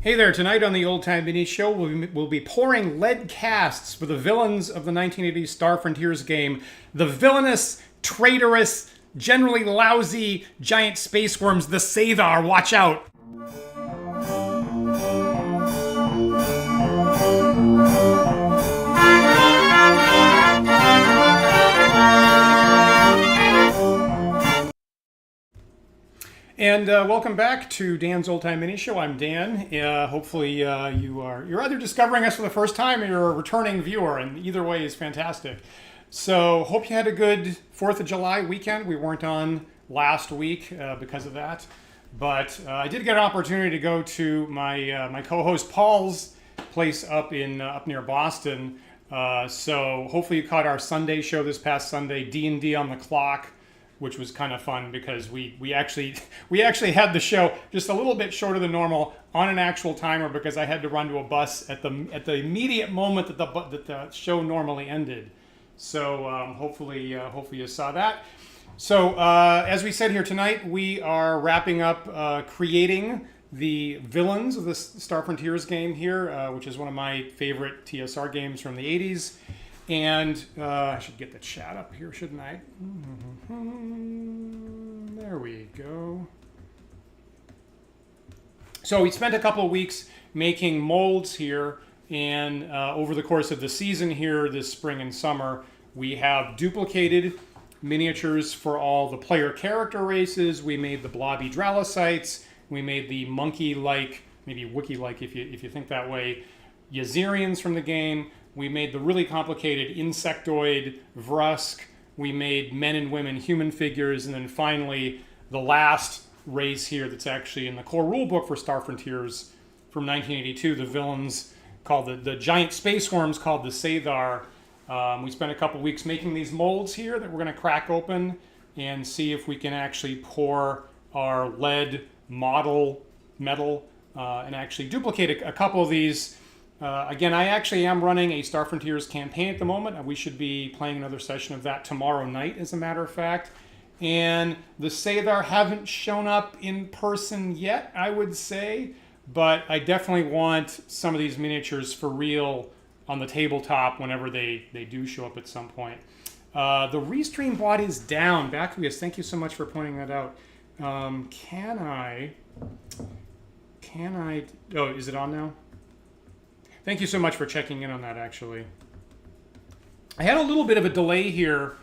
Hey there, tonight on the Old Time Mini Show, we'll be pouring lead casts for the villains of the 1980s Star Frontiers game. The villainous, traitorous, generally lousy giant spaceworms, the Sathar. Watch out! And welcome back to Dan's Old Time Mini Show. I'm Dan. Hopefully you're either discovering us for the first time or you're a returning viewer, and either way is fantastic. So hope you had a good 4th of July weekend. We weren't on last week because of that, but I did get an opportunity to go to my co-host Paul's place up near Boston. So hopefully you caught our Sunday show this past Sunday, D&D on the Clock, which was kind of fun because we actually had the show just a little bit shorter than normal on an actual timer because I had to run to a bus at the immediate moment that the show normally ended. So hopefully you saw that. So as we said here tonight, we are wrapping up creating the villains of the Star Frontiers game here, which is one of my favorite TSR games from the 80s. And I should get the chat up here, shouldn't I? There we go. So we spent a couple of weeks making molds here, and over the course of the season here, this spring and summer, we have duplicated miniatures for all the player character races. We made the blobby Dralocytes. We made the monkey-like, maybe Wookiee-like if you think that way, Yazirians from the game. We made the really complicated insectoid Vrusk. We made men and women human figures. And then finally, the last race here that's actually in the core rulebook for Star Frontiers from 1982, the villains called the giant spaceworms called the Sathar. We spent a couple weeks making these molds here that we're going to crack open and see if we can actually pour our lead model metal and actually duplicate a couple of these. Again, I actually am running a Star Frontiers campaign at the moment. We should be playing another session of that tomorrow night, as a matter of fact. And the Sathar haven't shown up in person yet, I would say. But I definitely want some of these miniatures for real on the tabletop whenever they do show up at some point. The Restream bot is down. Bacchius, thank you so much for pointing that out. Can I... Oh, is it on now? Thank you so much for checking in on that, actually. I had a little bit of a delay here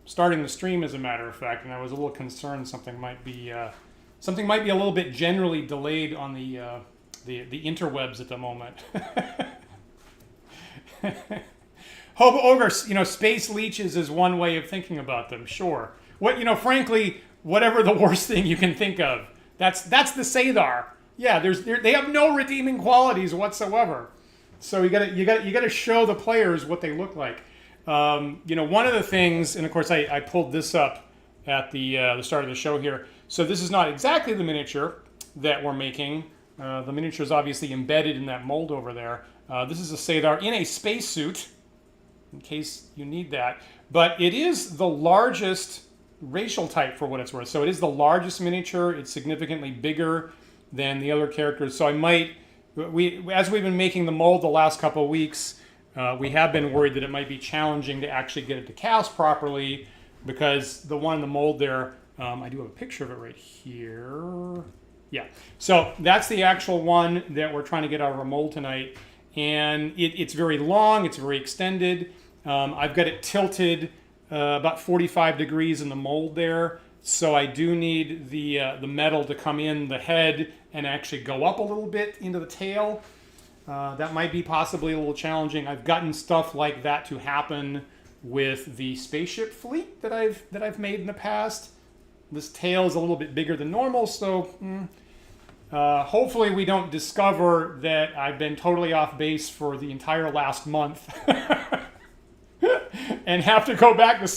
starting the stream, as a matter of fact, and I was a little concerned something might be a little bit generally delayed on the interwebs at the moment. Hope Ogre, space leeches is one way of thinking about them, sure. Frankly, whatever the worst thing you can think of, that's the Sathar. Yeah, they have no redeeming qualities whatsoever. So you gotta show the players what they look like. One of the things, and of course I pulled this up at the start of the show here. So this is not exactly the miniature that we're making. The miniature is obviously embedded in that mold over there. This is a Sathar in a spacesuit, in case you need that. But it is the largest racial type for what it's worth. So it is the largest miniature. It's significantly bigger than the other characters. So as we've been making the mold the last couple of weeks, we have been worried that it might be challenging to actually get it to cast properly because the one in the mold there, I do have a picture of it right here. Yeah, so that's the actual one that we're trying to get out of our mold tonight. And it's very long, it's very extended. I've got it tilted about 45 degrees in the mold there. So I do need the metal to come in the head and actually go up a little bit into the tail. That might be possibly a little challenging. I've gotten stuff like that to happen with the spaceship fleet that I've made in the past. This tail is a little bit bigger than normal, so hopefully we don't discover that I've been totally off base for the entire last month. And have to go back to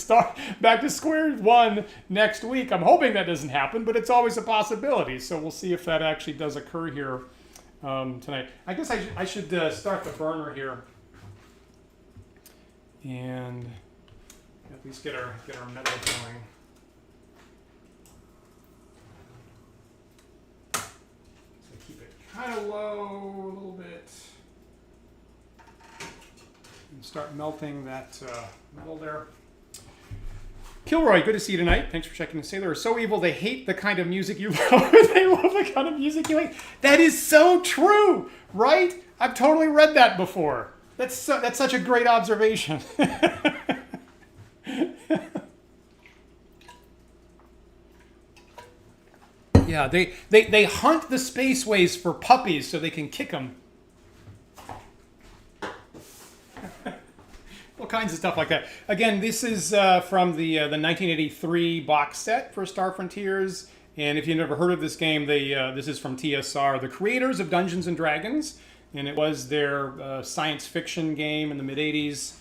square one next week. I'm hoping that doesn't happen, but it's always a possibility. So we'll see if that actually does occur here tonight. I guess I should start the burner here and at least get our metal going. So keep it kind kind of low a little bit. And start melting that metal there. Kilroy, good to see you tonight. Thanks for checking the Sailor are so evil they hate the kind of music you love. They love the kind of music you hate. That is so true, right? I've totally read that before. That's such a great observation. Yeah, they hunt the spaceways for puppies so they can kick them. All kinds of stuff like that. Again, this is from the 1983 box set for Star Frontiers. And if you've never heard of this game, this is from TSR, the creators of Dungeons and Dragons. And it was their science fiction game in the mid-'80s.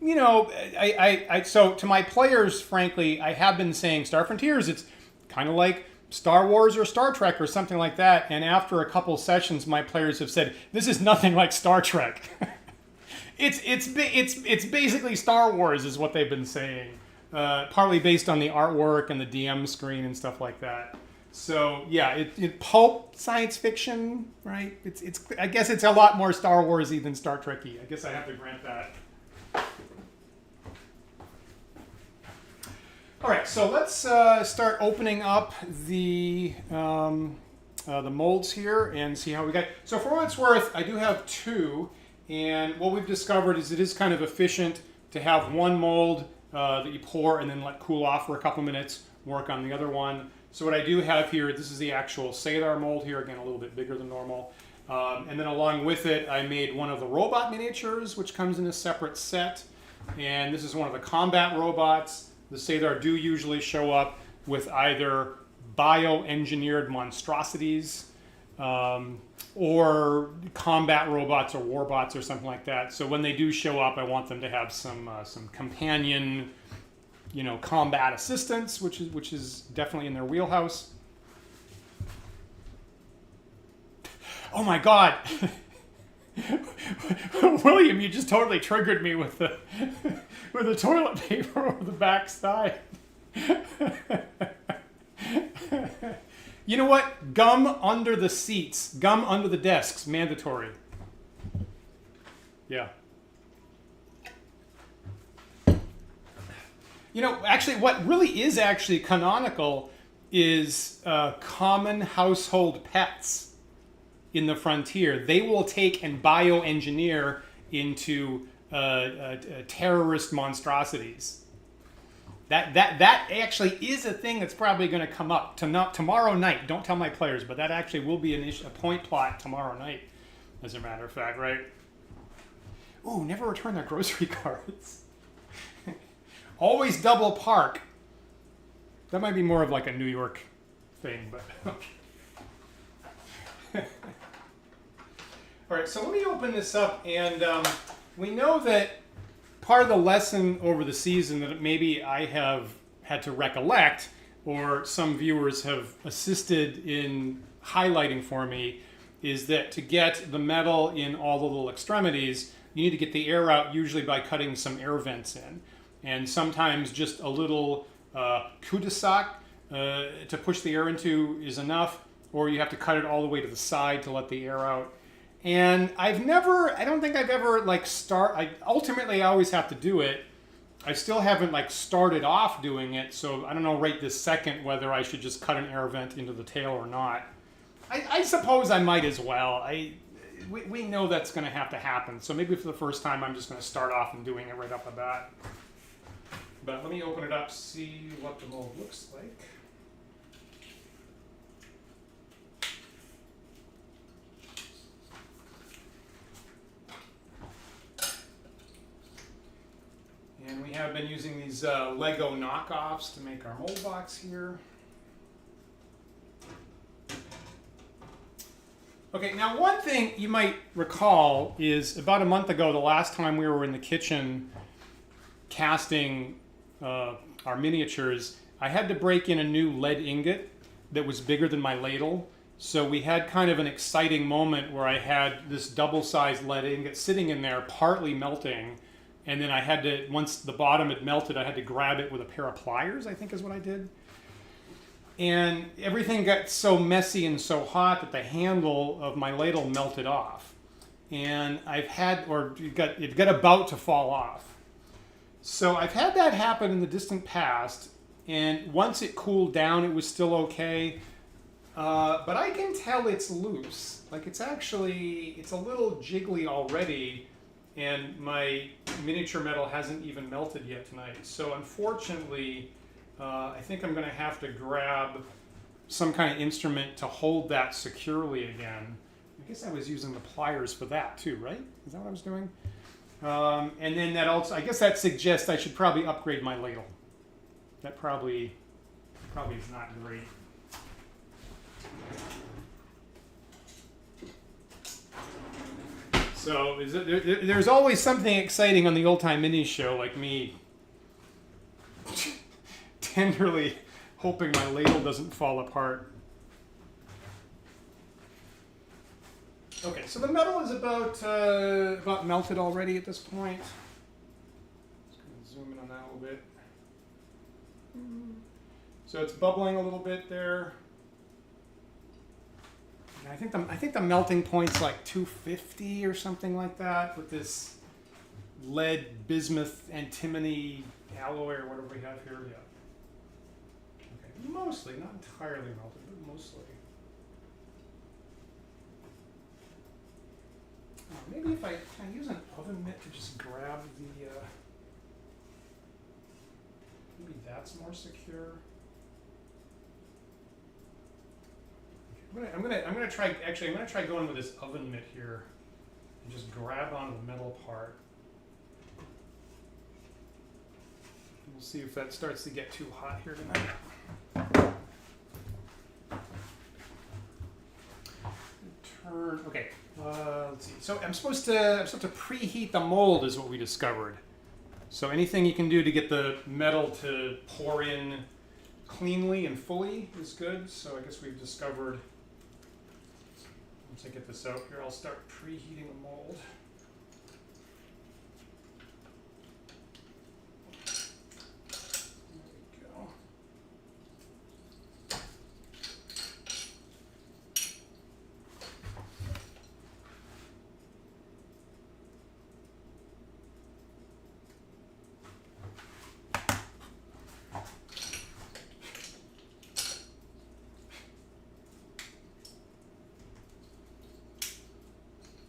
You know, so to my players, frankly, I have been saying Star Frontiers, it's kind of like Star Wars or Star Trek or something like that. And after a couple sessions, my players have said, this is nothing like Star Trek. It's basically Star Wars is what they've been saying, partly based on the artwork and the DM screen and stuff like that. So yeah, it pulp science fiction, right? It's I guess it's a lot more Star Warsy than Star Trek-y. I guess I have to grant that. All right, so let's start opening up the molds here and see how we got. So for what it's worth, I do have two. And what we've discovered is it is kind of efficient to have one mold that you pour and then let cool off for a couple minutes, work on the other one. So what I do have here, this is the actual Sathar mold here, again a little bit bigger than normal. And then along with it, I made one of the robot miniatures, which comes in a separate set. And this is one of the combat robots. The Sathar do usually show up with either bioengineered monstrosities, or combat robots or warbots or something like that. So when they do show up, I want them to have some companion, you know, combat assistance, which is definitely in their wheelhouse. Oh my God, William, you just totally triggered me with the toilet paper over the back side. You know what? Gum under the seats, gum under the desks, mandatory. Yeah. You know, actually, what really is actually canonical is common household pets in the Frontier. They will take and bioengineer into terrorist monstrosities. That actually is a thing that's probably going to come up tomorrow night. Don't tell my players, but that actually will be a point plot tomorrow night, as a matter of fact, right? Ooh, never return their grocery cards. Always double park. That might be more of like a New York thing, but... All right, so let me open this up, and we know that part of the lesson over the season that maybe I have had to recollect, or some viewers have assisted in highlighting for me, is that to get the metal in all the little extremities, you need to get the air out usually by cutting some air vents in. And sometimes just a little cul-de-sac to push the air into is enough, or you have to cut it all the way to the side to let the air out. And I don't think I've ever ultimately I always have to do it. I still haven't started off doing it, so I don't know right this second whether I should just cut an air vent into the tail or not. I suppose I might as well. We know that's going to have to happen, so maybe for the first time I'm just going to start off and doing it right off the bat. But let me open it up, see what the mold looks like. And we have been using these Lego knockoffs to make our mold box here. Okay, now one thing you might recall is about a month ago, the last time we were in the kitchen casting our miniatures, I had to break in a new lead ingot that was bigger than my ladle. So we had kind of an exciting moment where I had this double-sized lead ingot sitting in there, partly melting. And then I had to, once the bottom had melted, I had to grab it with a pair of pliers, I think is what I did. and everything got so messy and so hot that the handle of my ladle melted off. And it got about to fall off. So I've had that happen in the distant past, and once it cooled down, it was still okay. But I can tell it's loose. Like it's a little jiggly already, and my miniature metal hasn't even melted yet tonight. So unfortunately, I think I'm going to have to grab some kind of instrument to hold that securely again. I guess I was using the pliers for that too, right? Is that what I was doing? And then that also, I guess that suggests I should probably upgrade my ladle. That probably is not great. So there's always something exciting on the Old Time Minis show, like me tenderly hoping my ladle doesn't fall apart. Okay, so the metal is about melted already at this point. Just going to zoom in on that a little bit. So it's bubbling a little bit there. And I think the melting point's like 250 or something like that with this lead, bismuth, antimony alloy or whatever we have here. Yeah. Okay, mostly, not entirely melted, but mostly. Maybe if I use an oven mitt to just grab the, maybe that's more secure. I'm gonna try going with this oven mitt here and just grab onto the metal part. We'll see if that starts to get too hot here tonight. Okay, let's see. So I'm supposed to preheat the mold is what we discovered. So anything you can do to get the metal to pour in cleanly and fully is good. So I guess we've discovered. Once I get this out here, I'll start preheating the mold.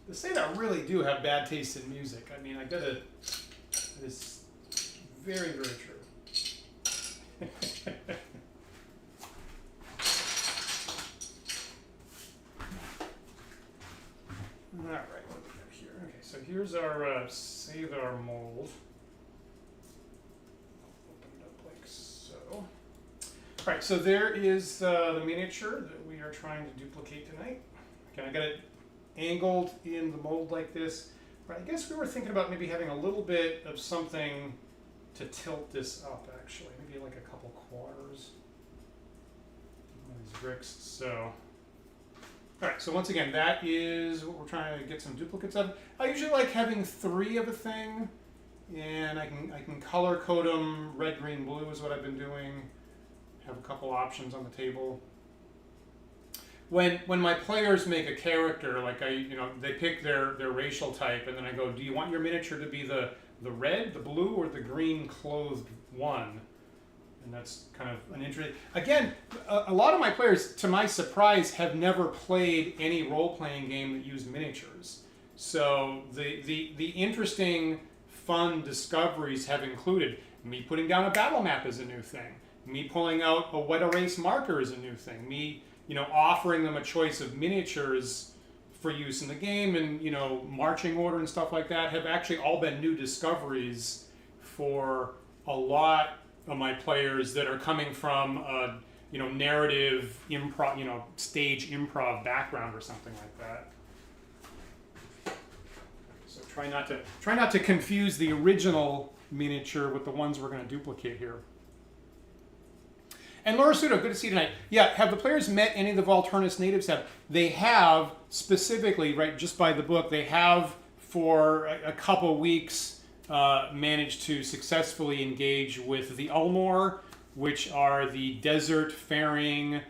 The Sathar really do have bad taste in music. I mean, it is very, very true. All right, what do we got here? Okay, so here's our Sathar mold. Opened up like so. All right, so there is the miniature that we are trying to duplicate tonight. Okay, I got it angled in the mold like this, but I guess we were thinking about maybe having a little bit of something to tilt this up, actually. Maybe like a couple quarters. One of these bricks. So, all right, so once again, that is what we're trying to get some duplicates of. I usually like having 3 of a thing, and I can color code them. Red, green, blue is what I've been doing. Have a couple options on the table. When my players make a character, like they pick their racial type, and then I go, do you want your miniature to be the red, the blue, or the green clothed one? And that's kind of an interesting. Again, a lot of my players, to my surprise, have never played any role-playing game that used miniatures. So the interesting, fun discoveries have included me putting down a battle map is a new thing. Me pulling out a wet erase marker is a new thing. Me offering them a choice of miniatures for use in the game and, marching order and stuff like that have actually all been new discoveries for a lot of my players that are coming from a, narrative improv, stage improv background or something like that. So try not to confuse the original miniature with the ones we're going to duplicate here. And Laura Sudo, good to see you tonight. Yeah, have the players met any of the Volturnus natives? They have specifically, right, just by the book, they have for a couple weeks managed to successfully engage with the Ulmor which are the desert-faring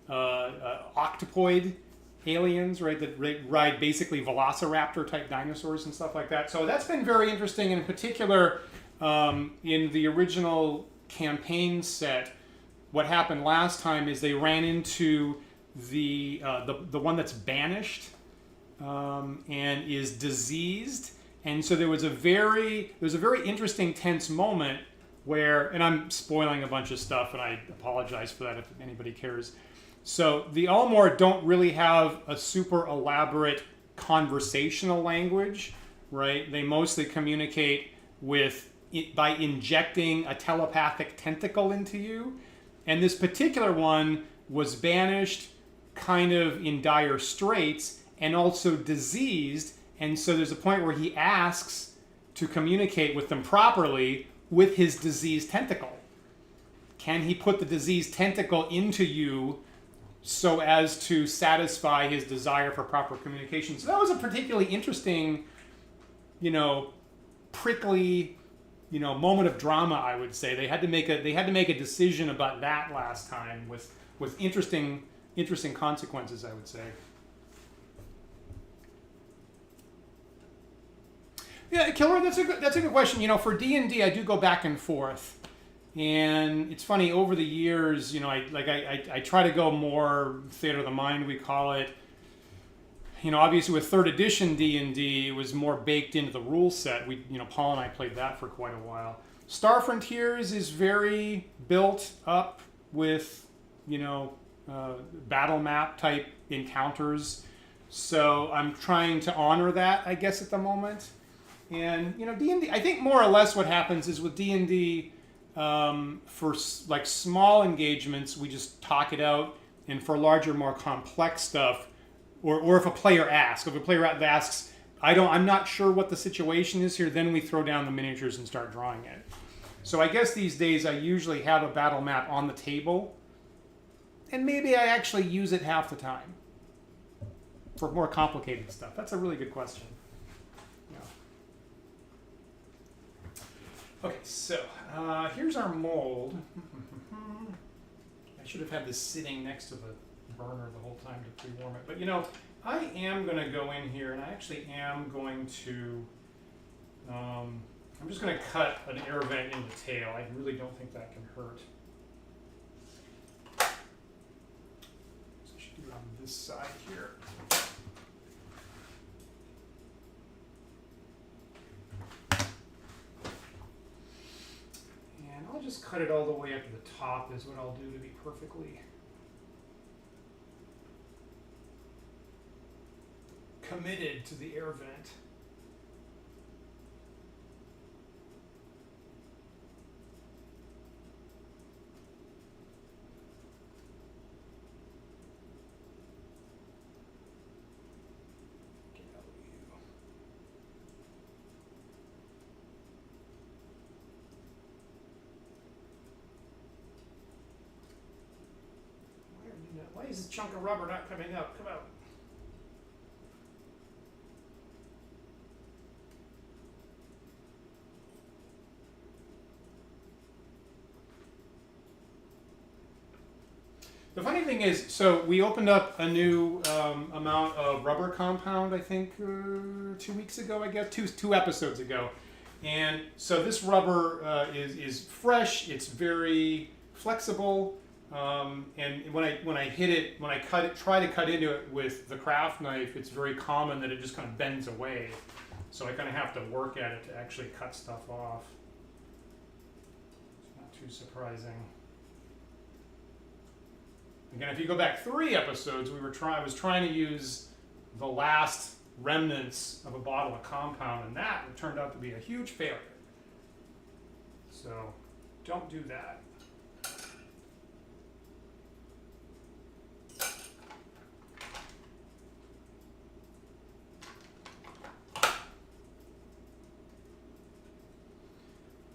octopoid aliens, right? That ride basically velociraptor-type dinosaurs and stuff like that. So that's been very interesting. In particular, in the original campaign set, what happened last time is they ran into the one that's banished and is diseased, and so there was a very interesting tense moment where, and I'm spoiling a bunch of stuff, and I apologize for that if anybody cares. So the Ulmor don't really have a super elaborate conversational language, right? They mostly communicate by injecting a telepathic tentacle into you. And this particular one was banished, kind of in dire straits, and also diseased. And so there's a point where he asks to communicate with them properly with his diseased tentacle. Can he put the diseased tentacle into you so as to satisfy his desire for proper communication? So that was a particularly interesting, prickly, moment of drama, I would say. They had to make a decision about that last time with interesting consequences, I would say. Yeah, Killer, that's a good question. For D&D, I do go back and forth, and it's funny, over the years, I try to go more theater of the mind, we call it. Obviously with 3rd edition D&D, it was more baked into the rule set. Paul and I played that for quite a while. Star Frontiers is very built up with, battle map type encounters. So I'm trying to honor that, I guess, at the moment. And, D&D, I think more or less what happens is with D&D, for like small engagements, we just talk it out. And for larger, more complex stuff, or if a player asks, I'm not sure what the situation is here, then we throw down the miniatures and start drawing it. So I guess these days I usually have a battle map on the table, and maybe I actually use it half the time for more complicated stuff. That's a really good question. Okay, so here's our mold. I should have had this sitting next to the burner the whole time to pre-warm it. But I am going to go in here, and I actually am going to, I'm just going to cut an air vent in the tail. I really don't think that can hurt. So I should do it on this side here. And I'll just cut it all the way up to the top is what I'll do to be perfectly committed to the air vent. Get out of you. Why is this chunk of rubber not coming up? Come out. The funny thing is, so we opened up a new amount of rubber compound, I think, 2 weeks ago, I guess, two episodes ago. And so this rubber is fresh, it's very flexible, and when I hit it, when I try to cut into it with the craft knife, it's very common that it just kind of bends away. So I kind of have to work at it to actually cut stuff off. It's not too surprising. Again, if you go back 3 episodes, I was trying to use the last remnants of a bottle of compound, and that turned out to be a huge failure. So don't do that.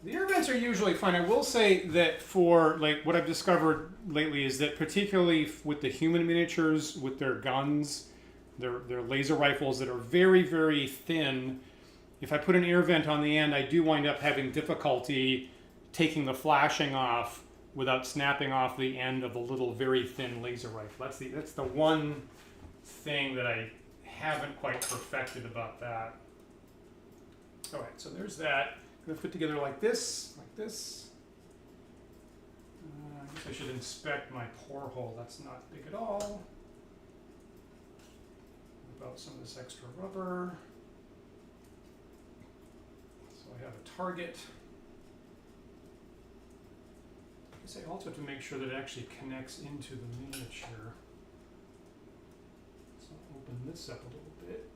The air vents are usually fine. I will say that for what I've discovered lately is that particularly with the human miniatures, with their guns, their laser rifles that are very, very thin, if I put an air vent on the end, I do wind up having difficulty taking the flashing off without snapping off the end of the little very thin laser rifle. That's the one thing that I haven't quite perfected about that. All right, so there's that. I'm going to fit together like this, like this. I guess I should inspect my pore hole. That's not big at all. What about some of this extra rubber? So I have a target. I guess I also have to make sure that it actually connects into the miniature. So I'll open this up a little bit.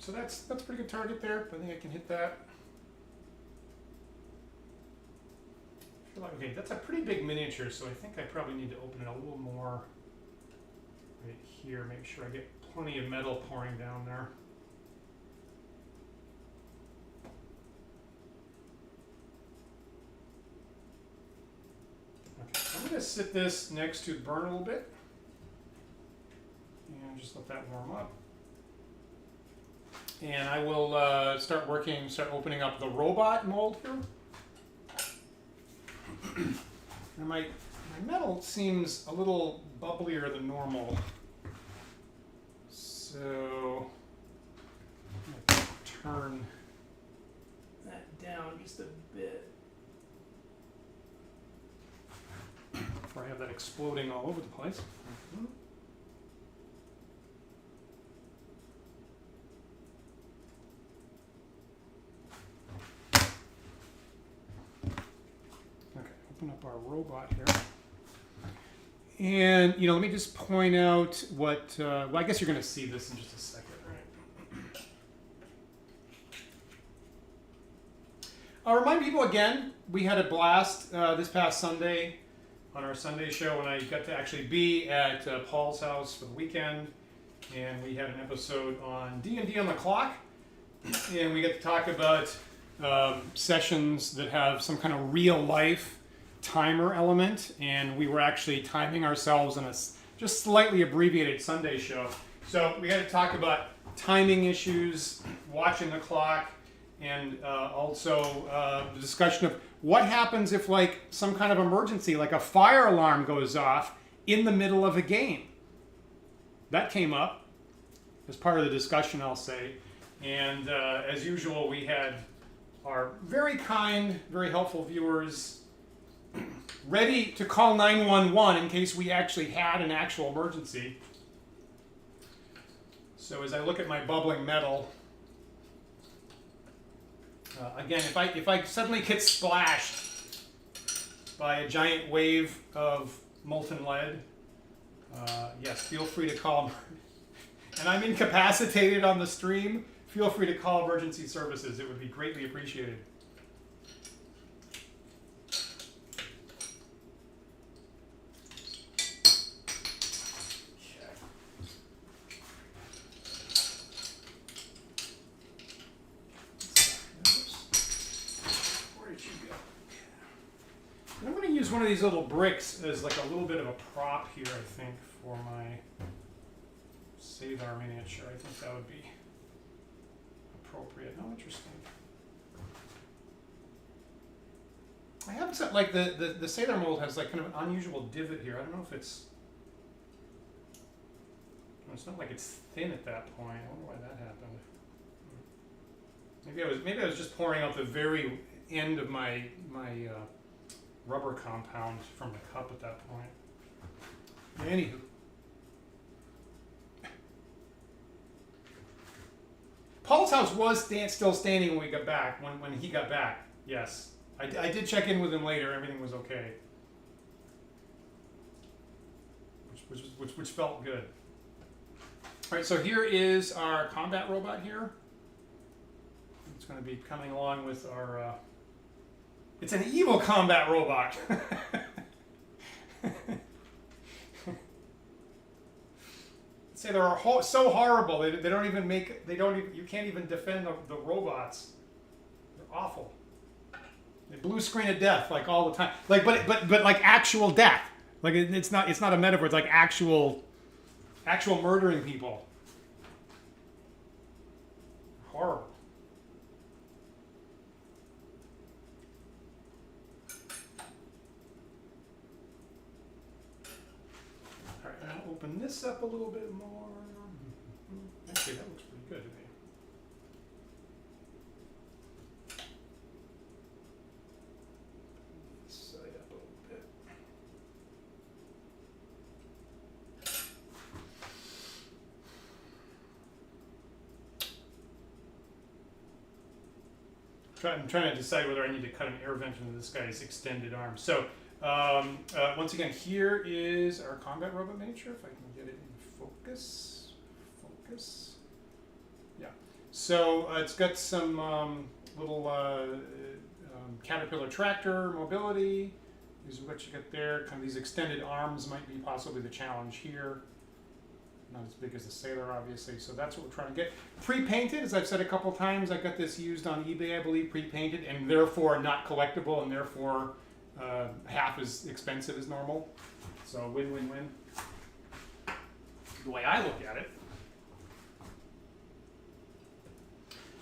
So that's a pretty good target there. I think I can hit that. I feel like, okay, that's a pretty big miniature, so I think I probably need to open it a little more right here. Make sure I get plenty of metal pouring down there. Okay, I'm going to sit this next to burn a little bit and just let that warm up. And I will start opening up the robot mold here. And my metal seems a little bubblier than normal. So I'm going to turn that down just a bit before I have that exploding all over the place. Open up our robot here. And, let me just point out what, well, I guess you're going to see this in just a second, right? I'll remind people again, we had a blast this past Sunday on our Sunday show when I got to actually be at Paul's house for the weekend. And we had an episode on D&D on the clock. And we got to talk about sessions that have some kind of real life timer element, and we were actually timing ourselves in a just slightly abbreviated Sunday show. So we had to talk about timing issues, watching the clock, and also the discussion of what happens if like some kind of emergency, like a fire alarm goes off in the middle of a game. That came up as part of the discussion, I'll say. And as usual, we had our very kind, very helpful viewers ready to call 911 in case we actually had an actual emergency. So as I look at my bubbling metal, again, if I suddenly get splashed by a giant wave of molten lead, yes, feel free to call. And I'm incapacitated on the stream, feel free to call emergency services. It would be greatly appreciated. One of these little bricks as like a little bit of a prop here, I think, for my Sathar miniature. I think that would be appropriate. Oh, interesting. I have set like the Sathar mold has like kind of an unusual divot here. I don't know if it's not like it's thin at that point. I wonder why that happened. Maybe I was just pouring out the very end of my rubber compound from the cup at that point. Anywho. Paul's house was still standing when we got back, when he got back. Yes. I did check in with him later. Everything was okay. Which felt good. All right, so here is our combat robot here. It's going to be coming along with our... It's an evil combat robot. say they're so horrible. They don't even make. They don't. Even, you can't even defend the robots. They're awful. They blue screen of death like all the time. Like, but like actual death. Like it's not a metaphor. It's like actual murdering people. Horrible. All right, I'll open this up a little bit more. Actually, that looks pretty good to me. Side up a little bit. I'm trying to decide whether I need to cut an air vent into this guy's extended arm. So, once again, here is our combat robot miniature. If I can get it in focus. Focus. Yeah. So, it's got some little caterpillar tractor mobility. This is what you get there. Kind of these extended arms might be possibly the challenge here. Not as big as the Sathar, obviously, so that's what we're trying to get. Pre-painted, as I've said a couple times, I got this used on eBay, I believe, pre-painted, and therefore not collectible, and therefore half as expensive as normal. So win-win-win. The way I look at it.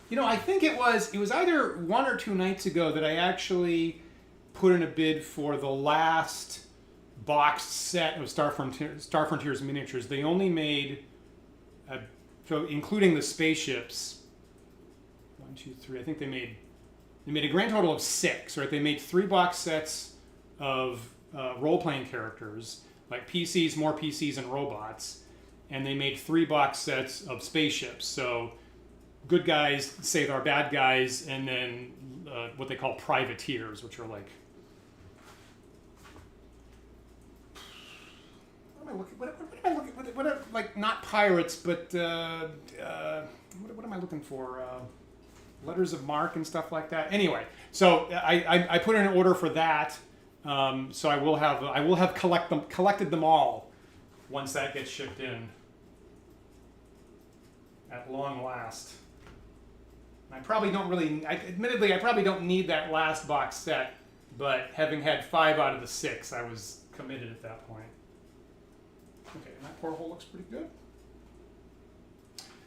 You know, I think it was either 1 or 2 nights ago that I actually put in a bid for the last boxed set of Star Frontiers miniatures. They only made, so including the spaceships, 1, 2, 3. I think they made a grand total of 6. Right? They made 3 box sets of role-playing characters, like PCs, more PCs, and robots, and they made 3 box sets of spaceships. So good guys, Sathar, bad guys, and then what they call privateers, which are like. What am I looking? What like not pirates, but what am I looking for? Letters of marque and stuff like that. Anyway, so I put in an order for that. So I will have collected them all once that gets shipped in. At long last. I probably don't really. Admittedly, I probably don't need that last box set, but having had 5 out of the 6, I was committed at that point. Okay, and that porthole looks pretty good.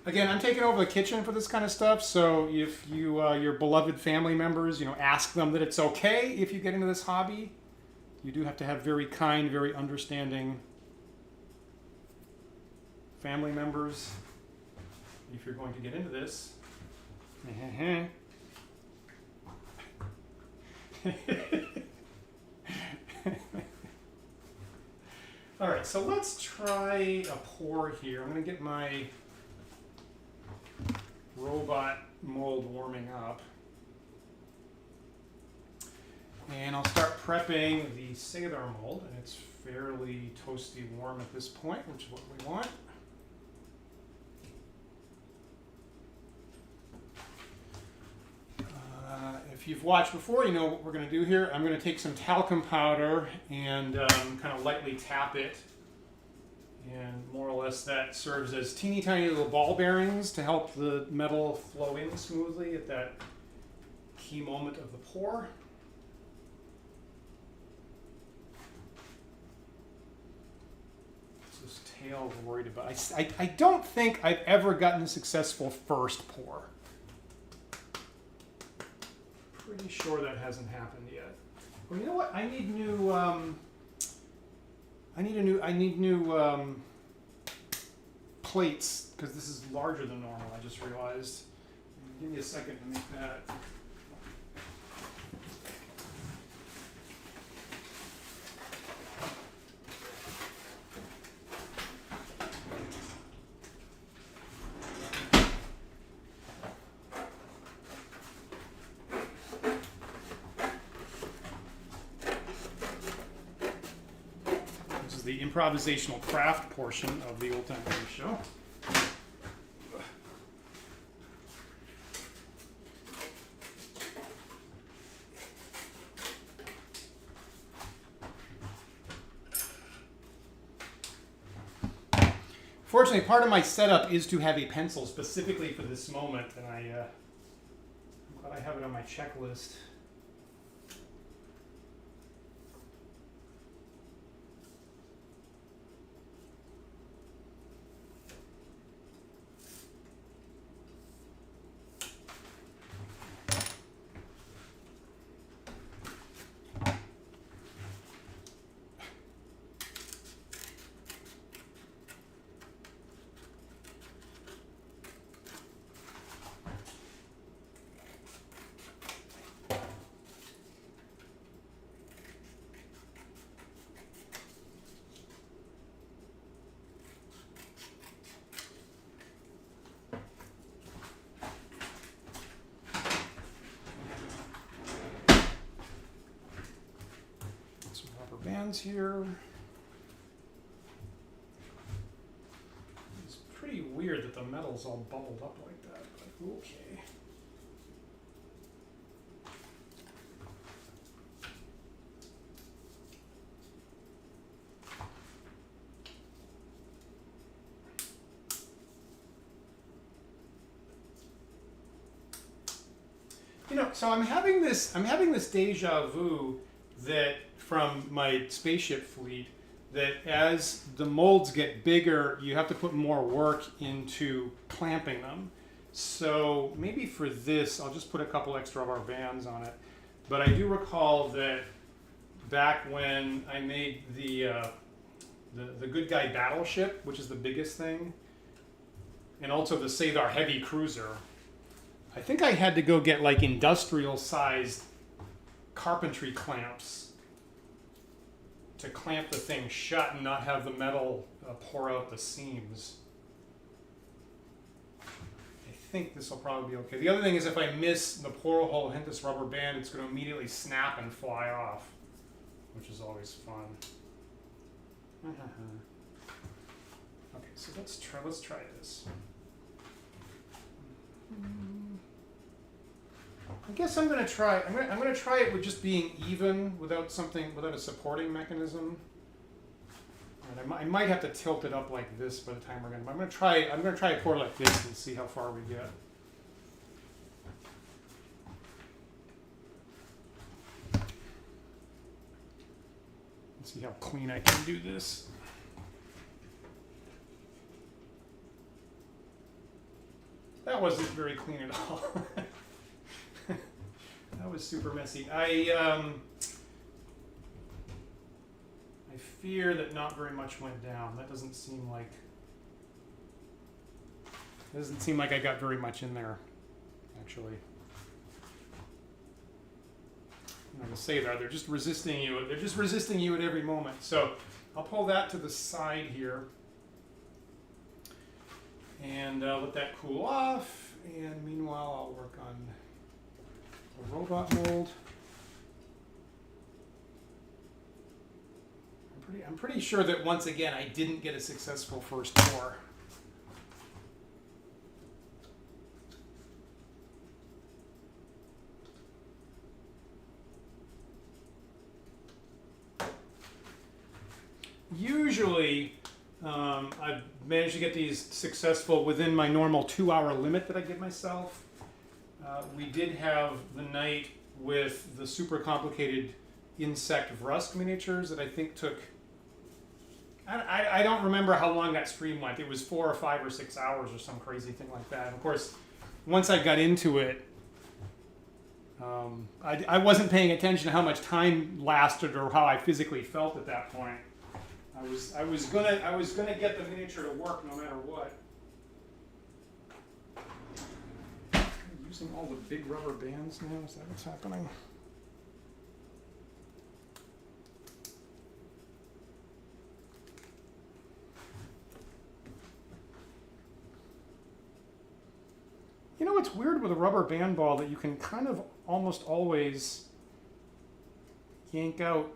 Again, I'm taking over the kitchen for this kind of stuff, so if you, your beloved family members, ask them that it's okay if you get into this hobby. You do have to have very kind, very understanding family members if you're going to get into this. All right, so let's try a pour here. I'm going to get my robot mold warming up. And I'll start prepping the Sathar mold, and it's fairly toasty warm at this point, which is what we want. If you've watched before, you know what we're going to do here. I'm going to take some talcum powder and kind of lightly tap it. And more or less that serves as teeny tiny little ball bearings to help the metal flow in smoothly at that key moment of the pour. It's this tail we're worried about. I don't think I've ever gotten a successful first pour. Pretty sure that hasn't happened yet. Well, you know what? I need new. I need new plates because this is larger than normal. I just realized. Give me a second to make that. The improvisational craft portion of the Old Time Game Show. Fortunately, part of my setup is to have a pencil specifically for this moment, and I'm glad I have it on my checklist. Bands here. It's pretty weird that the metal's all bubbled up like that, but okay. You know, so I'm having this deja vu that from my spaceship fleet, that as the molds get bigger, you have to put more work into clamping them. So maybe for this, I'll just put a couple extra rubber bands on it. But I do recall that back when I made the Good Guy battleship, which is the biggest thing, and also the Sathar heavy cruiser, I think I had to go get like industrial-sized carpentry clamps to clamp the thing shut and not have the metal pour out the seams. I think this will probably be okay. The other thing is if I miss the pour hole and hit this rubber band, it's going to immediately snap and fly off, which is always fun. Okay, so let's try this. I guess I'm gonna try. I'm gonna try it with just being even, without a supporting mechanism. And I might have to tilt it up like this by the time we're gonna. I'm gonna try it pour like this and see how far we get. Let's see how clean I can do this. That wasn't very clean at all. That was super messy. I fear that not very much went down. That doesn't seem like I got very much in there, actually. I'm going to say that they're just resisting you. They're just resisting you at every moment. So I'll pull that to the side here and let that cool off. And meanwhile, I'll work on a robot mold. I'm pretty sure that once again I didn't get a successful first pour. Usually, I've managed to get these successful within my normal 2-hour limit that I give myself. We did have the night with the super complicated insect Vrusk miniatures that I think took, I don't remember how long that stream went. It was 4 or 5 or 6 hours or some crazy thing like that. And of course, once I got into it, I wasn't paying attention to how much time lasted or how I physically felt at that point. I was gonna get the miniature to work no matter what. Using all the big rubber bands now, is that what's happening? You know what's weird with a rubber band ball, that you can kind of almost always yank out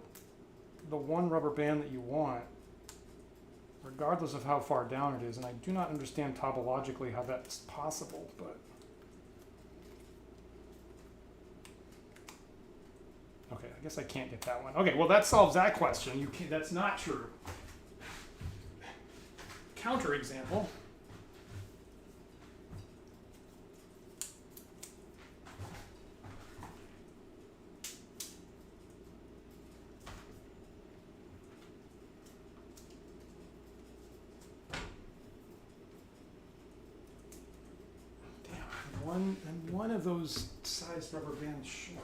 the one rubber band that you want, regardless of how far down it is, and I do not understand topologically how that's possible, but okay, I guess I can't get that one. Okay, well that solves that question. That's not true. counterexample. I'm one of those sized rubber bands short.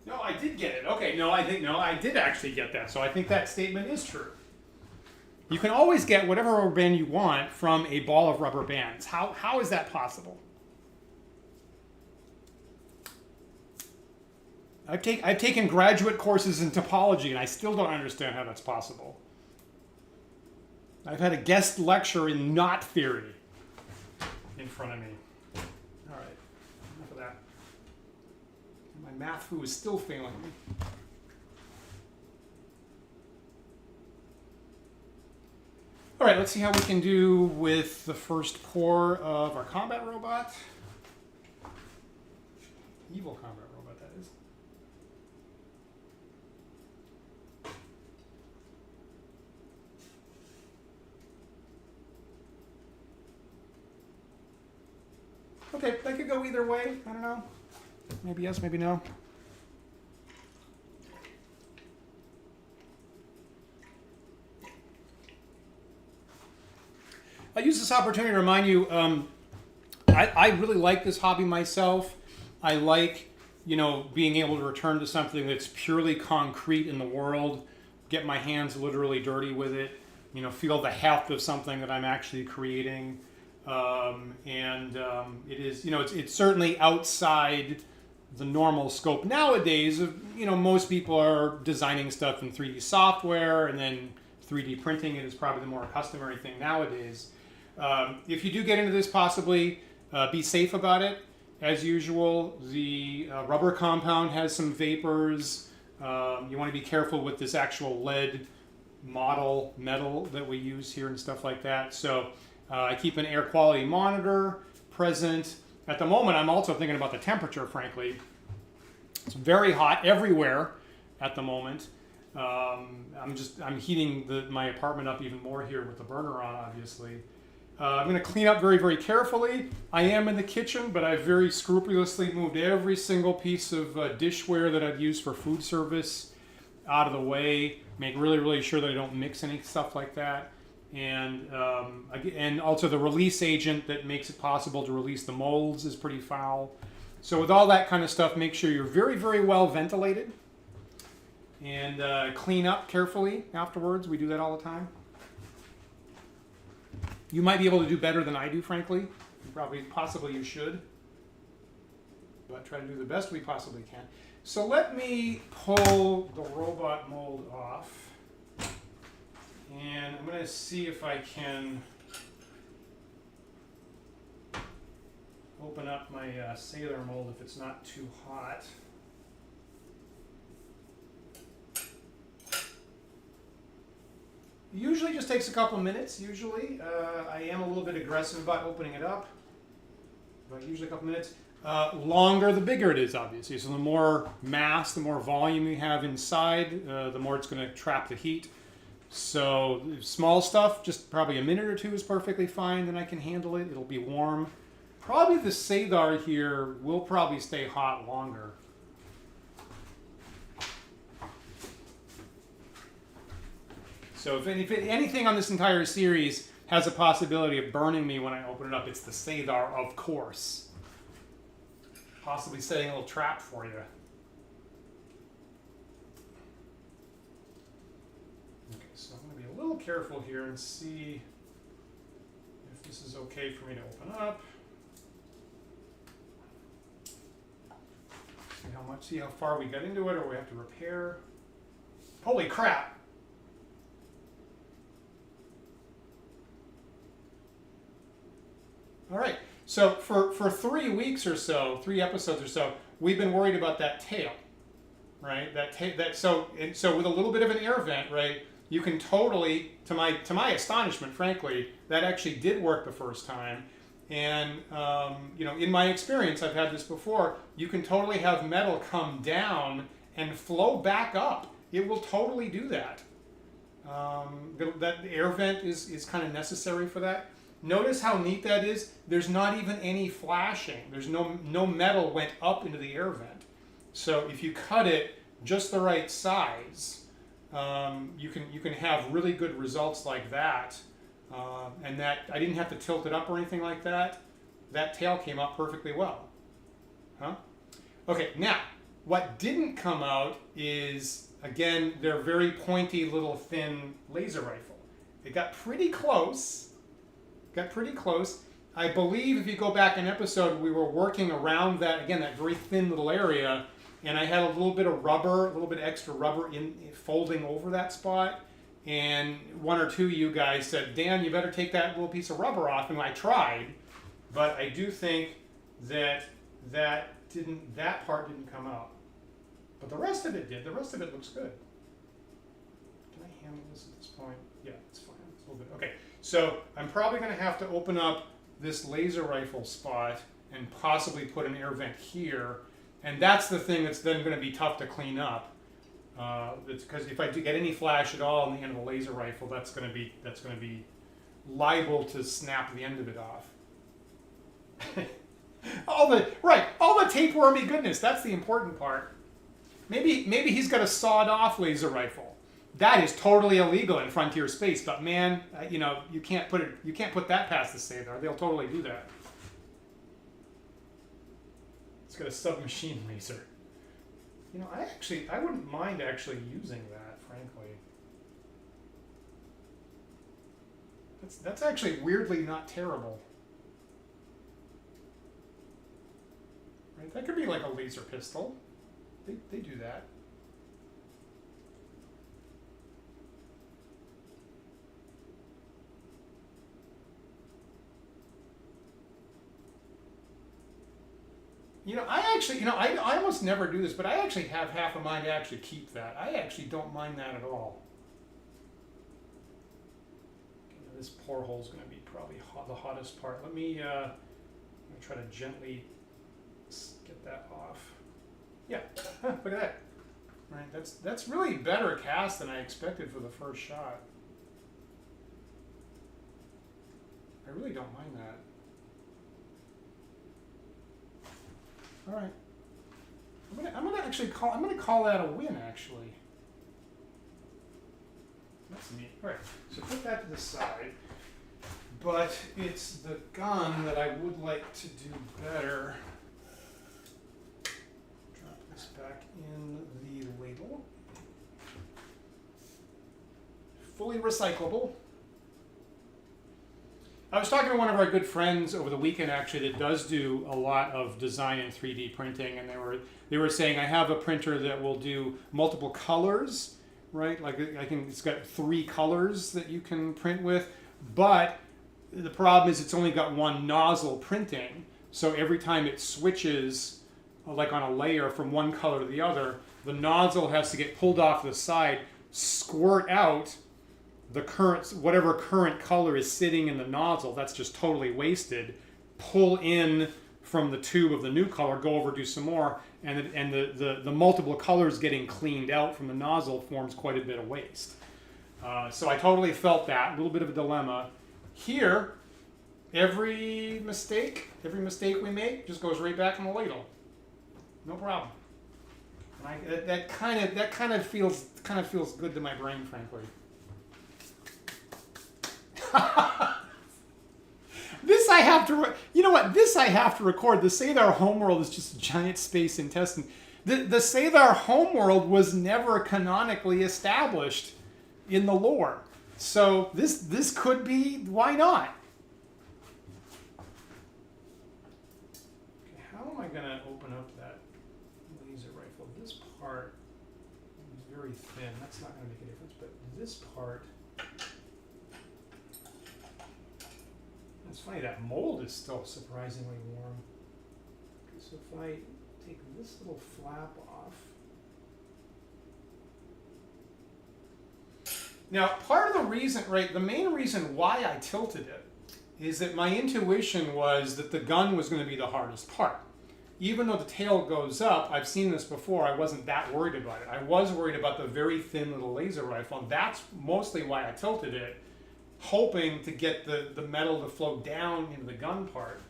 No, I did get it. Okay, I did actually get that. So I think that statement is true. You can always get whatever rubber band you want from a ball of rubber bands. How is that possible? I've taken graduate courses in topology, and I still don't understand how that's possible. I've had a guest lecture in knot theory in front of me. All right, enough of that. My math foo is still failing me. All right, let's see how we can do with the first pour of our combat robot. Evil combat robot, that is. Okay, that could go either way. I don't know. Maybe yes, maybe no. I use this opportunity to remind you, I really like this hobby myself. I like, being able to return to something that's purely concrete in the world, get my hands literally dirty with it, feel the heft of something that I'm actually creating. It is, it's certainly outside the normal scope nowadays of, most people are designing stuff in 3D software, and then 3D printing it is probably the more customary thing nowadays. If you do get into this, possibly be safe about it. As usual, the rubber compound has some vapors. You want to be careful with this actual lead model metal that we use here and stuff like that. So I keep an air quality monitor present. At the moment, I'm also thinking about the temperature, frankly. It's very hot everywhere at the moment. I'm heating my apartment up even more here with the burner on, obviously. I'm going to clean up very, very carefully. I am in the kitchen, but I've very scrupulously moved every single piece of dishware that I've used for food service out of the way. Make really, really sure that I don't mix any stuff like that. And also the release agent that makes it possible to release the molds is pretty foul. So with all that kind of stuff, make sure you're very, very well ventilated. And clean up carefully afterwards. We do that all the time. You might be able to do better than I do, frankly. Possibly you should. But try to do the best we possibly can. So let me pull the robot mold off. And I'm going to see if I can open up my Sathar mold if it's not too hot. Usually just takes a couple minutes, usually. I am a little bit aggressive about opening it up, but usually a couple minutes. Longer, the bigger it is, obviously. So the more mass, the more volume you have inside, the more it's going to trap the heat. So small stuff, just probably a minute or two is perfectly fine, then I can handle it. It'll be warm. Probably the Sathar here will probably stay hot longer. So if anything on this entire series has a possibility of burning me when I open it up, it's the Sathar, of course. Possibly setting a little trap for you. Okay, so I'm going to be a little careful here and see if this is okay for me to open up. See how far we got into it, or we have to repair. Holy crap! All right, so for 3 weeks or so, 3 episodes or so, we've been worried about that tail, right? So with a little bit of an air vent, right, you can totally, to my astonishment, frankly, that actually did work the first time. And you know, in my experience, I've had this before. You can totally have metal come down and flow back up. It will totally do that. That air vent is kind of necessary for that. Notice how neat that is. There's not even any flashing. There's no metal went up into the air vent. So if you cut it just the right size, you can have really good results like that. And that I didn't have to tilt it up or anything like that. That tail came out perfectly well. Huh? Okay, now what didn't come out is, again, their very pointy little thin laser rifle. It got pretty close. I believe if you go back an episode, we were working around that, again, that very thin little area, and I had a little bit of rubber, a little bit extra rubber folding over that spot. And one or two of you guys said, Dan, you better take that little piece of rubber off. And I tried, but I do think that that part didn't come out. But the rest of it did. The rest of it looks good. Can I handle this at this point? Yeah, it's fine. It's a little bit. Okay, so I'm probably going to have to open up this laser rifle spot and possibly put an air vent here. And that's the thing that's then going to be tough to clean up. Because if I do get any flash at all in the end of the laser rifle, that's going to be liable to snap the end of it off. all the tapewormy goodness. That's the important part. Maybe he's got a sawed-off laser rifle. That is totally illegal in frontier space. But man, you know, you can't put that past the Sathar. They'll totally do that. It's got a submachine laser. You know, I wouldn't mind actually using that, frankly. That's actually weirdly not terrible. Right? That could be like a laser pistol. They do that. You know, I almost never do this, but I actually have half a mind to actually keep that. I actually don't mind that at all. Okay, now this pore hole is going to be probably the hottest part. Let me try to gently get that off. Yeah, look at that. Right, that's really better cast than I expected for the first shot. I really don't mind that. All right, I'm gonna call that a win. Actually, that's neat. All right, so put that to the side. But it's the gun that I would like to do better. Drop this back in the ladle. Fully recyclable. I was talking to one of our good friends over the weekend, actually, that does do a lot of design and 3D printing, and they were saying, I have a printer that will do multiple colors, right? Like it's got 3 colors that you can print with, but the problem is it's only got one nozzle printing, so every time it switches, like on a layer from one color to the other, the nozzle has to get pulled off the side, squirt out whatever current color is sitting in the nozzle. That's just totally wasted. Pull in from the tube of the new color, go over, do some more, and the multiple colors getting cleaned out from the nozzle forms quite a bit of waste. So I totally felt that, a little bit of a dilemma. Here, every mistake we make just goes right back in the ladle. No problem. And that kind of feels good to my brain, frankly. This I have to, you know what? This I have to record. The Sathar homeworld is just a giant space intestine. The Sathar homeworld was never canonically established in the lore, so this could be. Why not? Okay, how am I going to open up that laser rifle? This part is very thin. That's not going to make a difference. But this part. It's funny, that mold is still surprisingly warm. Okay, so if I take this little flap off, Now, part of the reason, right, the main reason why I tilted it is that my intuition was that the gun was going to be the hardest part. Even though the tail goes up, I've seen this before, I wasn't that worried about it. I was worried about the very thin little laser rifle, and that's mostly why I tilted it, hoping to get the metal to flow down into the gun part.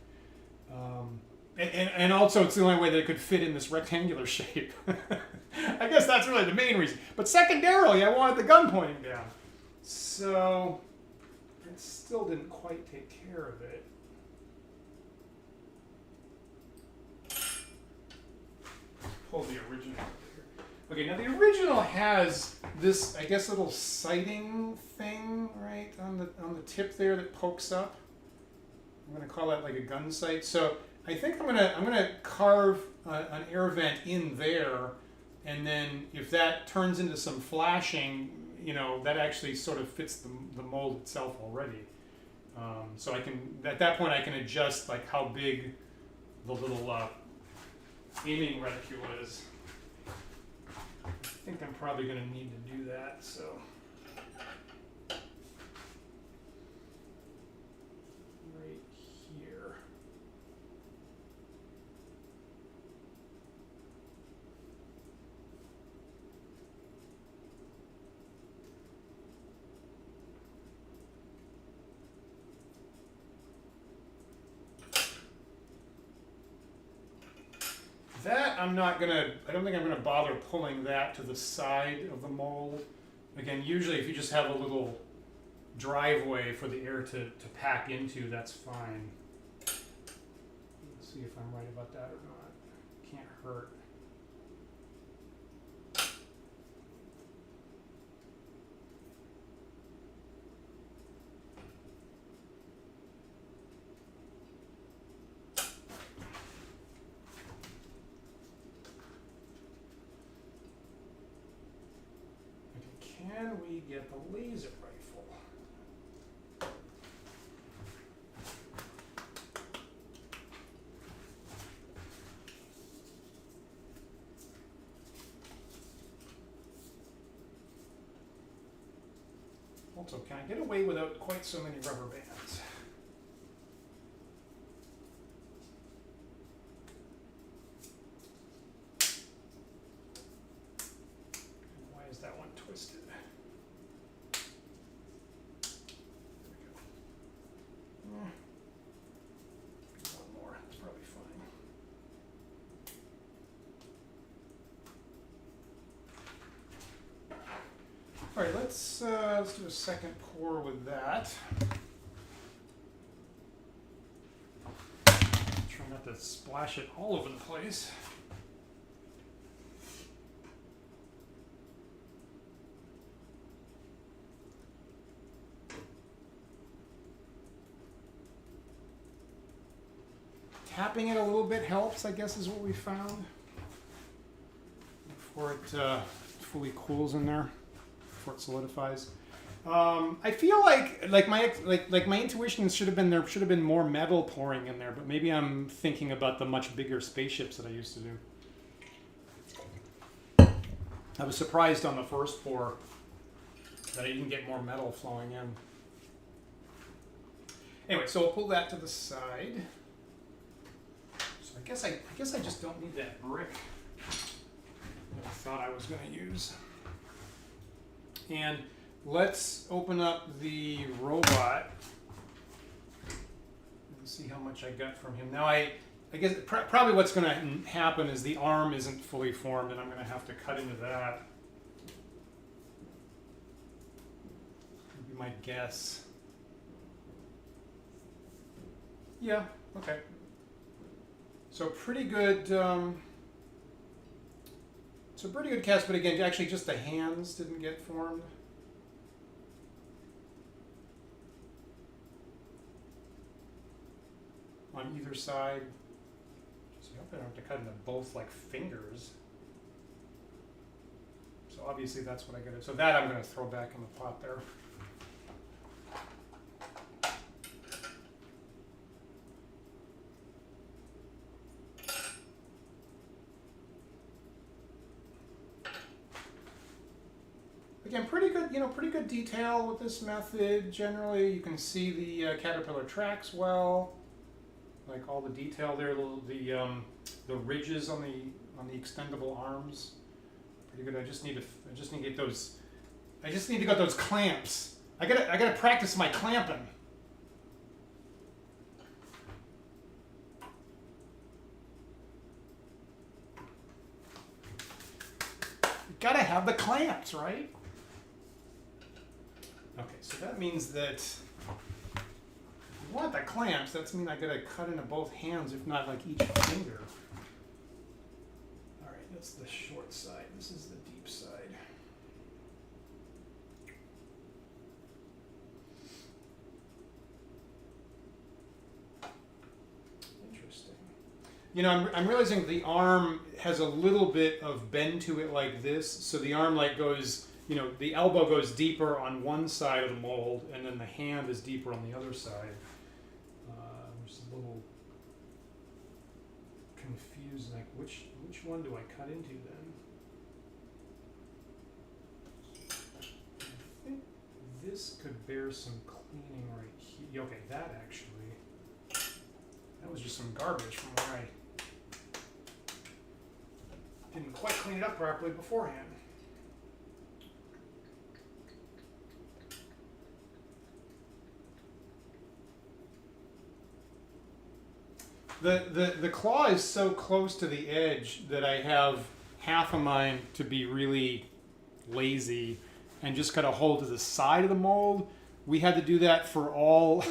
And also, it's the only way that it could fit in this rectangular shape. I guess that's really the main reason. But secondarily, I wanted the gun pointing down. So, it still didn't quite take care of it. Pull the original up here. Okay, now the original has this, I guess, little sighting thing, right, on the tip there that pokes up. I'm going to call that like a gun sight. So I think I'm gonna carve an air vent in there, and then if that turns into some flashing, you know, that actually sort of fits the mold itself already. So I can, at that point, I can adjust like how big the little aiming reticule is. I think I'm probably going to need to do that. So. That I don't think I'm gonna bother pulling that to the side of the mold. Again, usually if you just have a little driveway for the air to pack into, that's fine. Let's see if I'm right about that or not. Can't hurt. Can we get the laser rifle? Also, can I get away without quite so many rubber bands? Why is that one twisted? One more, that's probably fine. All right, let's do a second pour with that. Try not to splash it all over the place. Tapping it a little bit helps, I guess, is what we found. Before it fully cools in there, before it solidifies. I feel like my intuition should have been there. Should have been more metal pouring in there, but maybe I'm thinking about the much bigger spaceships that I used to do. I was surprised on the first pour that I didn't get more metal flowing in. Anyway, so I'll pull that to the side. I guess I just don't need that brick that I thought I was going to use. And let's open up the robot and see how much I got from him. Now I guess probably what's going to happen is the arm isn't fully formed, and I'm going to have to cut into that. Would be my guess. Yeah. Okay. So pretty good. So pretty good cast, but again, actually, just the hands didn't get formed. On either side. So I hope I don't have to cut into both like fingers. So obviously that's what I got to. So that I'm going to throw back in the pot there. Again, pretty good pretty good detail with this method. Generally, you can see the caterpillar tracks well, like all the detail there, the ridges on the extendable arms. Pretty good. I just need to get those. I just need to get those clamps. I gotta practice my clamping. You gotta have the clamps, right? Okay, so that means that if you want the clamps, that's mean I gotta cut into both hands, if not like each finger. All right, that's the short side. This is the deep side. Interesting. I'm realizing the arm has a little bit of bend to it like this, so the arm like goes, the elbow goes deeper on one side of the mold, and then the hand is deeper on the other side. I'm just a little confused, like which one do I cut into then? I think this could bear some cleaning right here. Okay, that was just some garbage from where I didn't quite clean it up properly beforehand. The claw is so close to the edge that I have half of mine to be really lazy and just got to hold to the side of the mold. We had to do that for all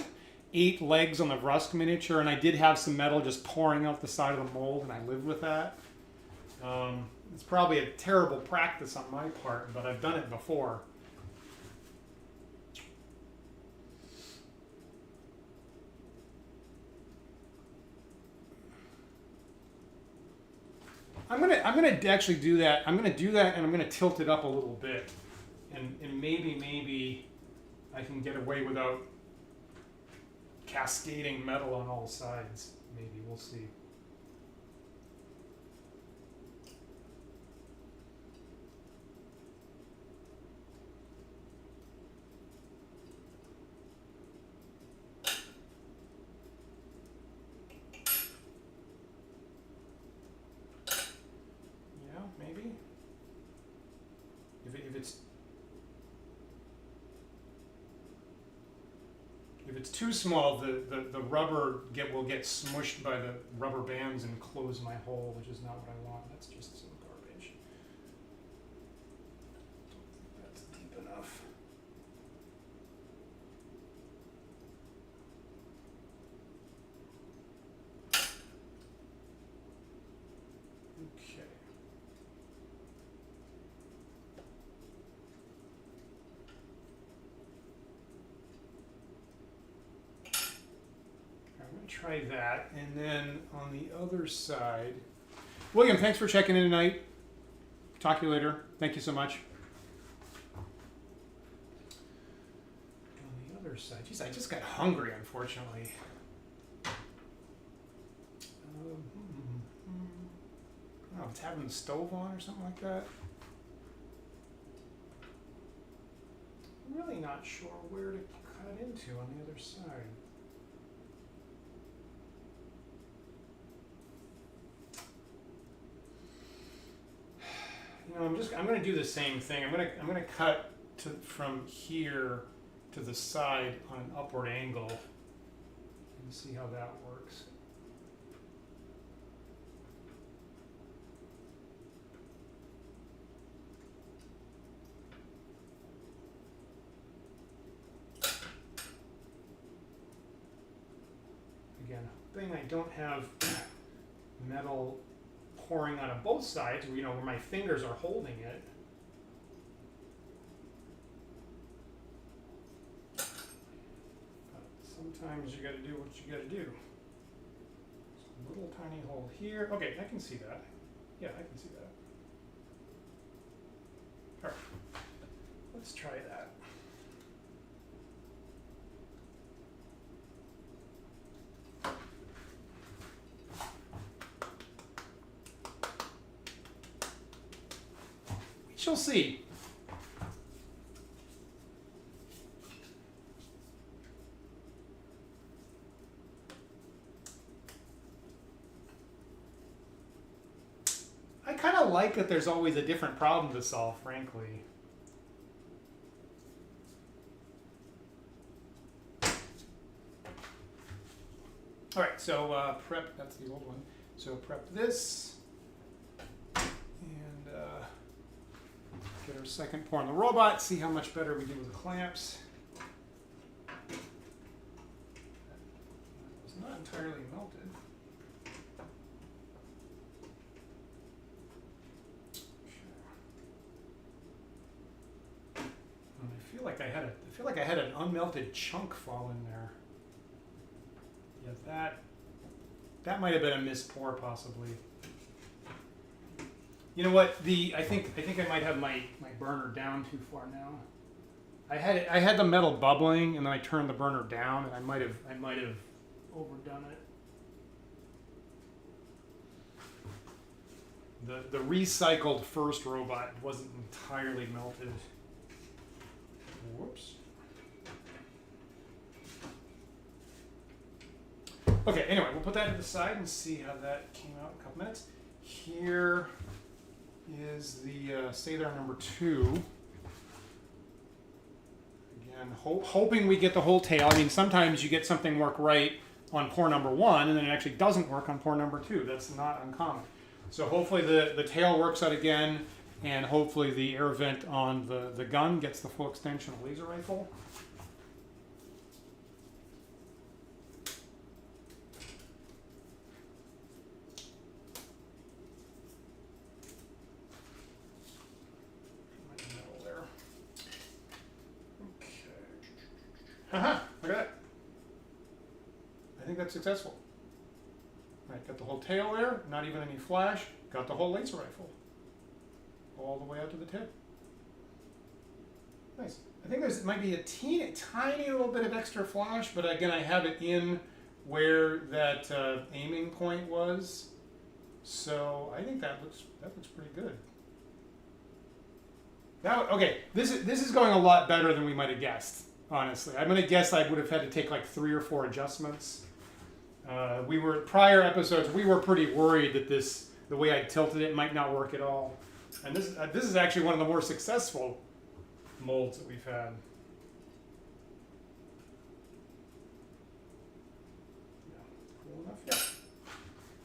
8 legs on the Rusk miniature, and I did have some metal just pouring out the side of the mold, and I lived with that. It's probably a terrible practice on my part, but I've done it before. I'm gonna actually do that. I'm gonna do that, and I'm gonna tilt it up a little bit, and maybe I can get away without cascading metal on all sides. Maybe we'll see. Maybe if it's too small, the rubber will get smushed by the rubber bands and close my hole, which is not what I want. That's just some garbage. Don't think that's deep enough. Okay. I'm going to try that, and then on the other side, William, thanks for checking in tonight. Talk to you later. Thank you so much. On the other side, geez, I just got hungry, unfortunately. I don't know if it's having the stove on or something like that. I'm really not sure where to cut into on the other side. I'm going to do the same thing. I'm going to cut from here to the side on an upward angle and see how that works. Again, hoping I don't have metal pouring out of both sides, where my fingers are holding it. But sometimes you got to do what you got to do. Just a little tiny hole here. Okay, I can see that. Yeah, I can see that. Perfect. Let's try that. We shall see. of like that there's always a different problem to solve, frankly. All right, so prep, that's the old one. So prep this, and get our second pour on the robot, see how much better we do with the clamps. That was not entirely melted. I feel like I had an unmelted chunk fall in there. Yeah, that might have been a missed pour, possibly. You know what? I think I might have my burner down too far now. I had the metal bubbling, and then I turned the burner down, and I might have overdone it. The recycled first robot wasn't entirely melted. Whoops. Okay, anyway, we'll put that to the side and see how that came out in a couple minutes. Here is the Sathar number 2. Again, hoping we get the whole tail. I mean, sometimes you get something work right on pour number 1, and then it actually doesn't work on pour number 2. That's not uncommon. So hopefully the tail works out again, and hopefully the air vent on the gun gets the full extension of laser rifle. Haha, look at that. I think that's successful. All right, got the whole tail there, not even any flash, got the whole laser rifle. All the way out to the tip. Nice. I think there might be a tiny little bit of extra flash, but again, I have it in where that aiming point was. So I think that looks pretty good. Now, okay, this is going a lot better than we might have guessed. Honestly, I'm going to guess I would have had to take like 3 or 4 adjustments. Prior episodes, we were pretty worried that the way I tilted it might not work at all. And this is actually one of the more successful molds that we've had. Yeah, cool enough.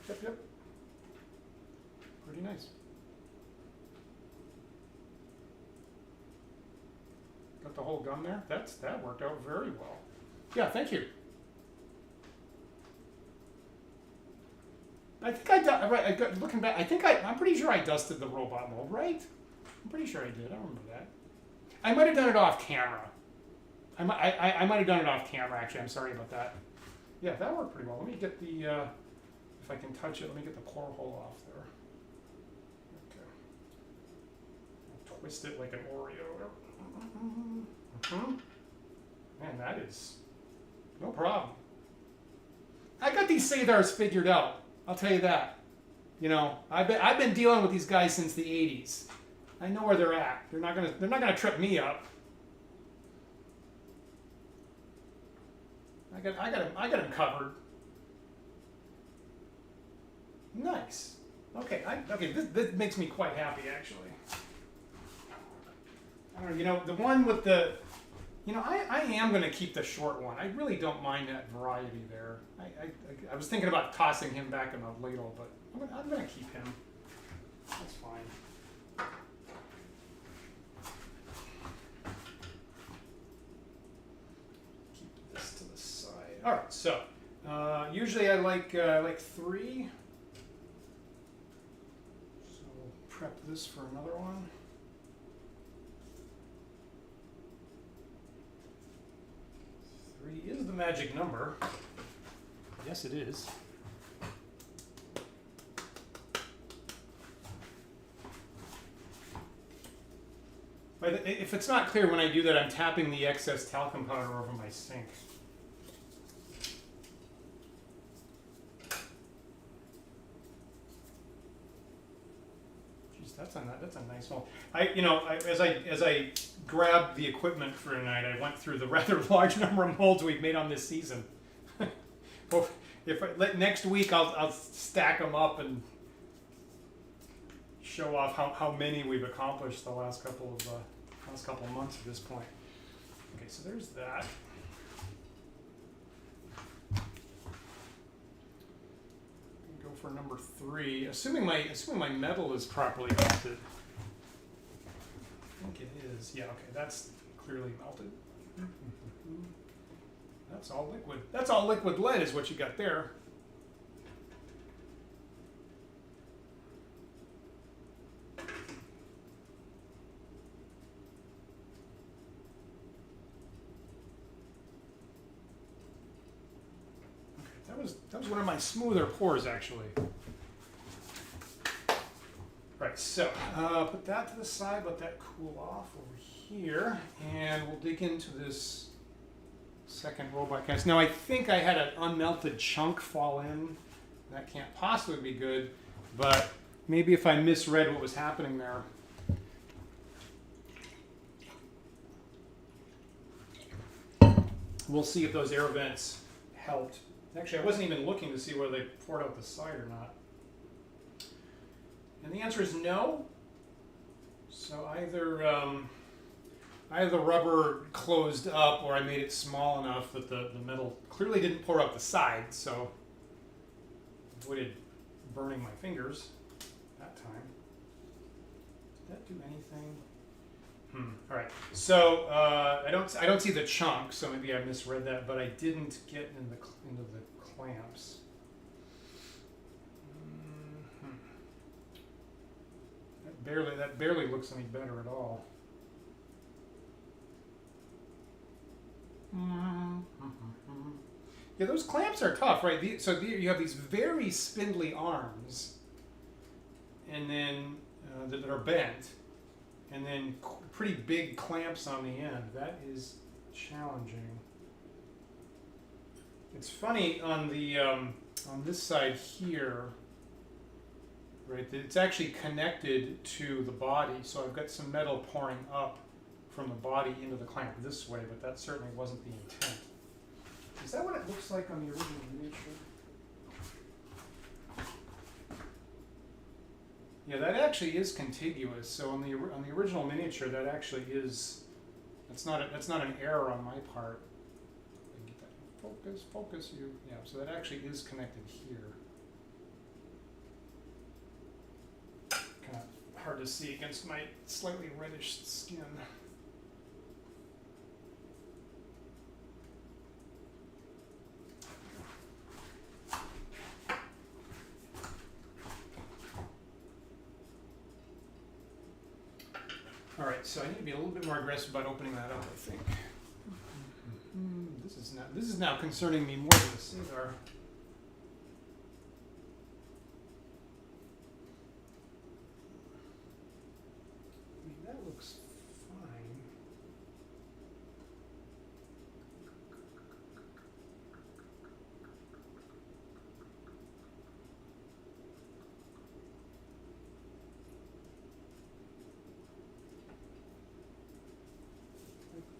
Yeah. Yep. Pretty nice. Got the whole gun there. That worked out very well. Yeah, thank you. I think looking back, I'm pretty sure I dusted the robot mold, right? I'm pretty sure I did. I remember that. I might have done it off camera. I might have done it off camera, actually. I'm sorry about that. Yeah, that worked pretty well. Let me get the, if I can touch it, let me get the pour hole off there. Okay. I'll twist it like an Oreo. Man, that is no problem. I got these Sathars figured out. I'll tell you that. You know, I've been dealing with these guys since the '80s. I know where they're at. They're not gonna trip me up. I got them covered. Nice. Okay. This makes me quite happy, actually. I don't know, you know, the one with the, you know, I am going to keep the short one. I really don't mind that variety there. I was thinking about tossing him back in the ladle, but I'm going to keep him. That's fine. Keep this to the side. All right, so usually I like 3. So we'll prep this for another one. 3 is the magic number. Yes, it is. But if it's not clear when I do that, I'm tapping the excess talcum powder over my sink. Jeez, that's a nice one. As I grabbed the equipment for tonight, I went through the rather large number of molds we've made on this season. Well, next week I'll stack them up and show off how many we've accomplished the last couple of months at this point. Okay, so there's that. Go for number 3. Assuming my metal is properly melted. I think it is. Yeah, okay, that's clearly melted. That's all liquid. That's all liquid lead is what you got there. That was one of my smoother pours, actually. Right, so put that to the side, let that cool off over here, and we'll dig into this second robot cast. Now, I think I had an unmelted chunk fall in. That can't possibly be good, but maybe if I misread what was happening there. We'll see if those air vents helped. Actually, I wasn't even looking to see whether they poured out the side or not. And the answer is no. So either the rubber closed up or I made it small enough that the metal clearly didn't pour out the side, so avoided burning my fingers that time. Did that do anything? All right. So I don't see the chunk, so maybe I misread that, but I didn't get into the clamps. That barely looks any better at all. Yeah, those clamps are tough, right? You have these very spindly arms, and then that are bent, and then pretty big clamps on the end. That is challenging. It's funny on the on this side here, right? It's actually connected to the body, so I've got some metal pouring up from the body into the clamp this way, but that certainly wasn't the intent. Is that what it looks like on the original miniature? Yeah, that actually is contiguous. So on the original miniature, that actually is. That's not an error on my part. Get that focus you. Yeah, so that actually is connected here. Kind of hard to see against my slightly reddish skin. All right, so I need to be a little bit more aggressive about opening that up, I think. This is now concerning me more than the Sathar. I mean, that looks fine.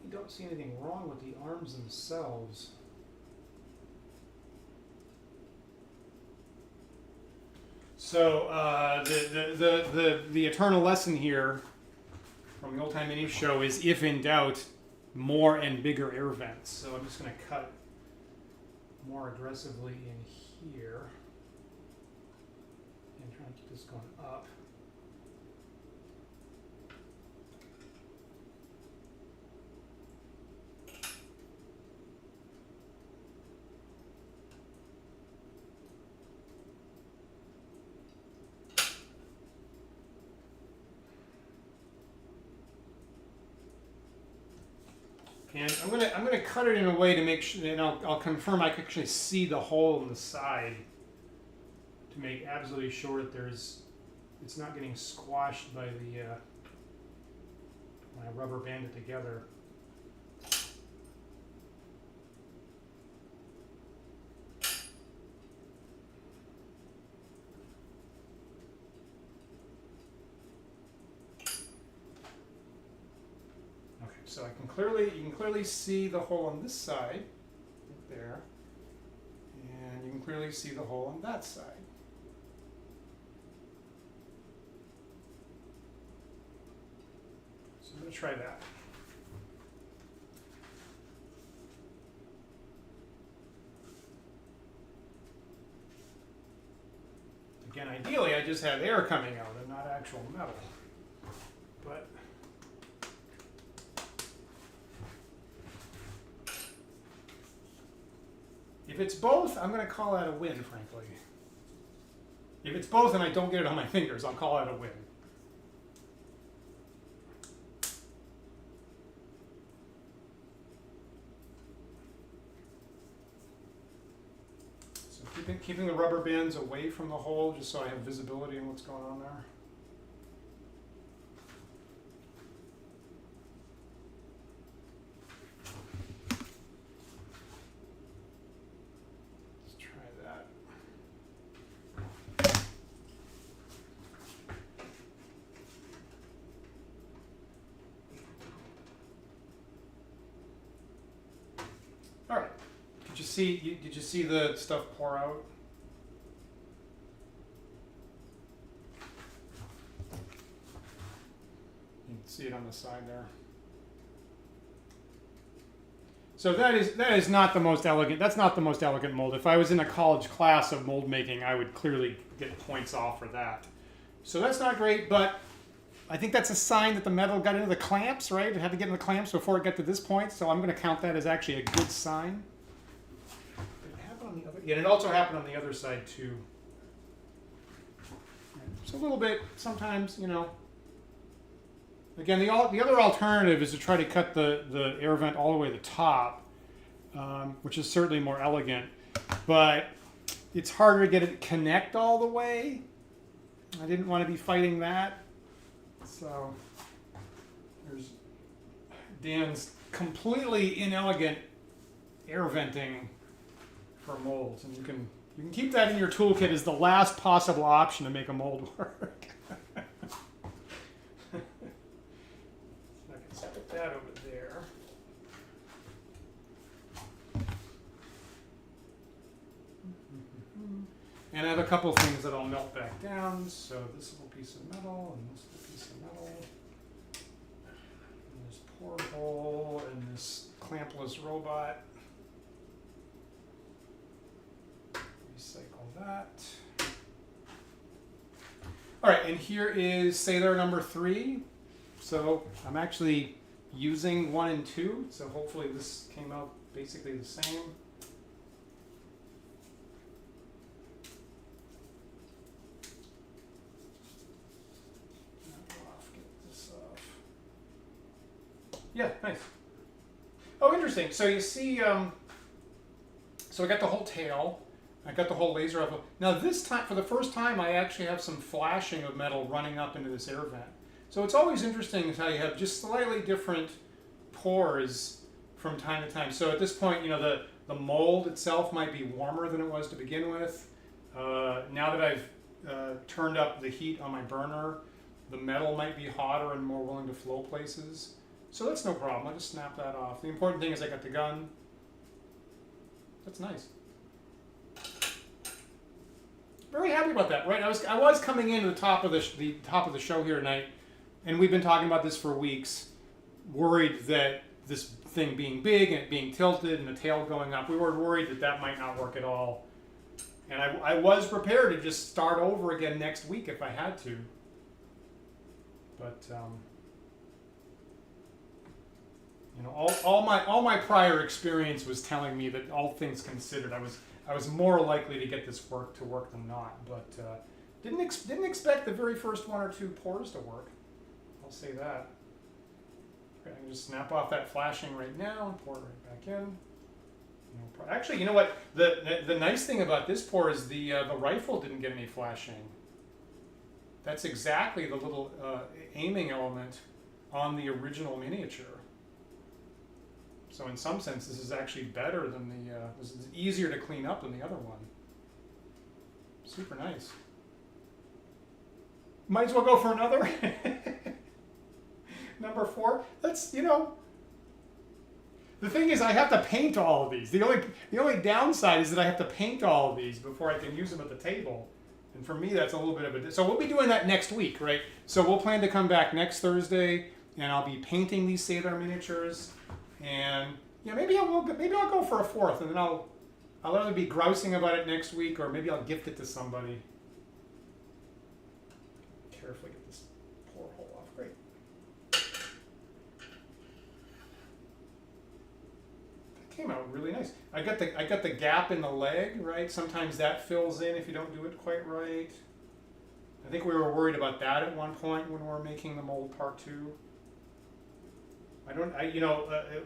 I don't see anything wrong with the arms themselves. So the eternal lesson here from the Old Time Mini Show is, if in doubt, more and bigger air vents. So I'm just going to cut more aggressively in here and try to keep this going up. And I'm gonna cut it in a way to make sure, and I'll confirm I can actually see the hole in the side to make absolutely sure that it's not getting squashed by the when I rubber band it together. So you can clearly see the hole on this side, right there, and you can clearly see the hole on that side. going to try that. Again, ideally, I just have air coming out and not actual metal. But if it's both, I'm going to call that a win, frankly. If it's both and I don't get it on my fingers, I'll call that a win. So keeping the rubber bands away from the hole just so I have visibility on what's going on there. All right. Did you see the stuff pour out? You can see it on the side there. So that is not the most elegant. That's not the most elegant mold. If I was in a college class of mold making, I would clearly get points off for that. So that's not great, but I think that's a sign that the metal got into the clamps, right? It had to get in the clamps before it got to this point, so I'm going to count that as actually a good sign. Did it happen on the other? Yeah, and it also happened on the other side too. It's a little bit, sometimes, you know. Again, the other alternative is to try to cut the air vent all the way to the top, which is certainly more elegant, but it's harder to get it to connect all the way. I didn't want to be fighting that. So there's Dan's completely inelegant air venting for molds, and you can keep that in your toolkit as the last possible option to make a mold work. So I can stick that over there. And I have a couple of things that I'll melt back down. So this little piece of metal and this little piece of metal. And this porthole and this clampless robot. Recycle that. All right, and here is Sathar number 3. So I'm actually using 1 and 2. So hopefully this came out basically the same. Yeah, nice. Oh, interesting. So you see, so I got the whole tail. I got the whole laser up. Now this time, for the first time, I actually have some flashing of metal running up into this air vent. So it's always interesting how you have just slightly different pores from time to time. So at this point, you know, the mold itself might be warmer than it was to begin with. Now that I've turned up the heat on my burner, the metal might be hotter and more willing to flow places. So that's no problem. I'll just snap that off. The important thing is I got the gun. That's nice. Very happy about that, right? I was coming into the top of the show here tonight, and we've been talking about this for weeks, worried that this thing being big and it being tilted and the tail going up, we were worried that that might not work at all. And I was prepared to just start over again next week if I had to. But you know, all my prior experience was telling me that, all things considered, I was more likely to get this to work than not. But didn't expect the very first 1 or 2 pours to work. I'll say that. Okay, I can just snap off that flashing right now and pour it right back in. Actually, you know what? The nice thing about this pour is the rifle didn't get any flashing. That's exactly the little aiming element on the original miniature. So in some sense, this is actually better than this is easier to clean up than the other one. Super nice. Might as well go for another. Number 4. That's, you know, the thing is I have to paint all of these. The only downside is that I have to paint all of these before I can use them at the table. And for me, that's a little bit of a... So we'll be doing that next week, right? So we'll plan to come back next Thursday and I'll be painting these Sathar miniatures. And yeah, maybe I'll go for a fourth, and then I'll either be grousing about it next week, or maybe I'll gift it to somebody. Carefully get this pour hole off. Great. That came out really nice. I got the gap in the leg, right? Sometimes that fills in if you don't do it quite right. I think we were worried about that at one point when we were making the mold part 2.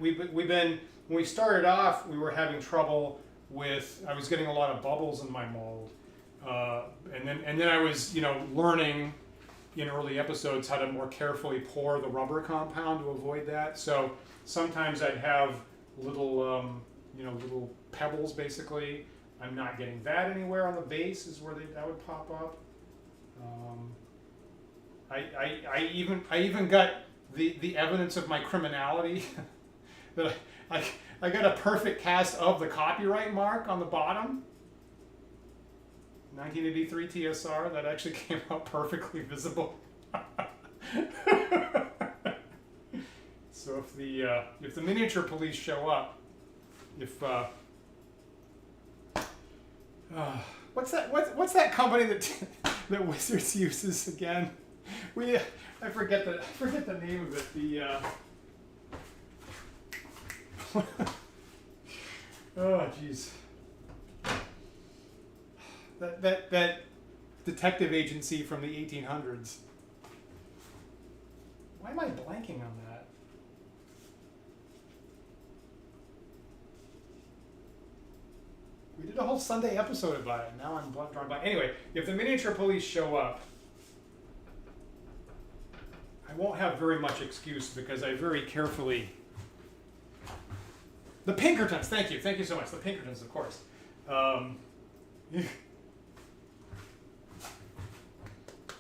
We've been, when we started off, we were having trouble with, I was getting a lot of bubbles in my mold. And then I was, learning in early episodes how to more carefully pour the rubber compound to avoid that. So sometimes I'd have little, little pebbles basically. I'm not getting that anywhere on the base is where that would pop up. I even got the evidence of my criminality that I got a perfect cast of the copyright mark on the bottom. 1983 TSR, that actually came out perfectly visible. So if the miniature police show up, what's that company that Wizards uses again? I forget the name of it. Oh jeez. That detective agency from the 1800s. Why am I blanking on that? We did a whole Sunday episode about it. Now I'm drawing blank. Anyway, if the miniature police show up, I won't have very much excuse because I very carefully... The Pinkertons, thank you so much. The Pinkertons, of course.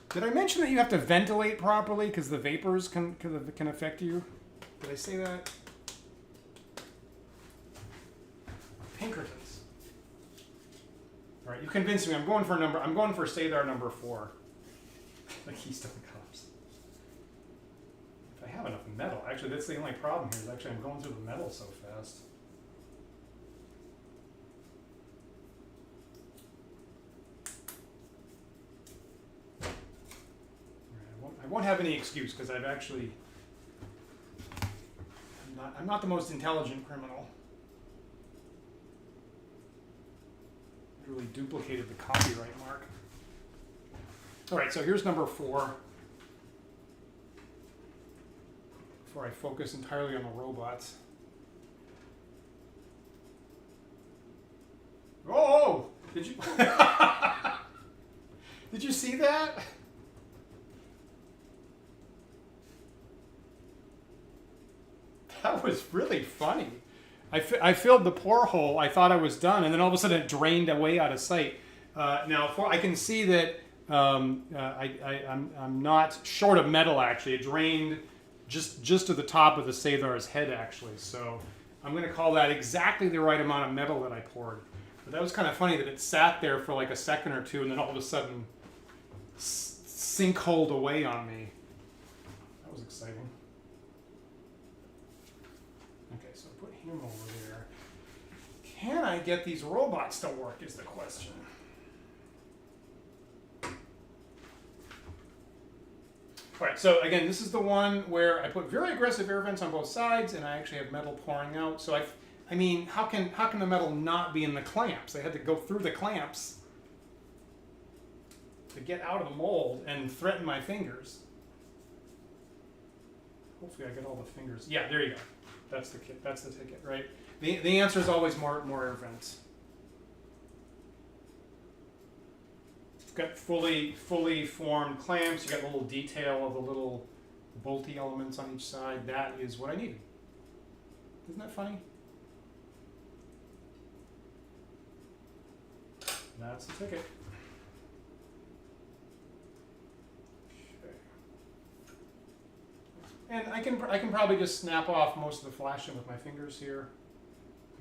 Did I mention that you have to ventilate properly because the vapors can affect you? Did I say that? Pinkertons. All right, you convinced me. I'm going for Sathar number 4. The Keystone Cops. If I have enough metal, actually, that's the only problem here. Is actually I'm going through the metal so fast. I won't have any excuse because I'm not the most intelligent criminal. Literally duplicated the copyright mark. All right, so here's number 4. Before I focus entirely on the robots. Oh! Did you did you see that? That was really funny. I filled the pore hole. I thought I was done, and then all of a sudden it drained away out of sight. Now, I can see that I'm not short of metal. Actually, it drained just to the top of the Sathar's head. Actually, so I'm going to call that exactly the right amount of metal that I poured. But that was kind of funny that it sat there for like a second or two, and then all of a sudden sinkholed away on me. That was exciting. Okay, so put him over there. Can I get these robots to work is the question. All right, so again, this is the one where I put very aggressive air vents on both sides, and I actually have metal pouring out. So I mean, how can the metal not be in the clamps? They had to go through the clamps to get out of the mold and threaten my fingers. Hopefully I get all the fingers. Yeah, there you go. That's the kit. That's the ticket, right? The answer is always more air vents. It's got fully formed clamps. You got a little detail of the little bolty elements on each side. That is what I needed. Isn't that funny? That's the ticket. Okay. And I can probably just snap off most of the flashing with my fingers here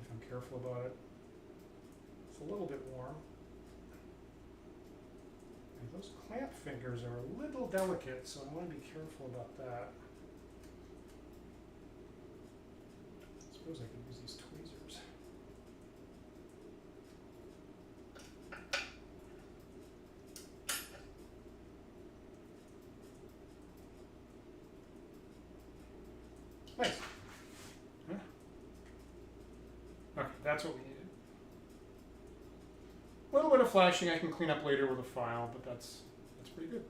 if I'm careful about it. It's a little bit warm. And those clamp fingers are a little delicate, so I want to be careful about that. suppose I could use these tweezers. Nice. Huh? Okay, that's what we needed. A little bit of flashing I can clean up later with a file, but that's pretty good.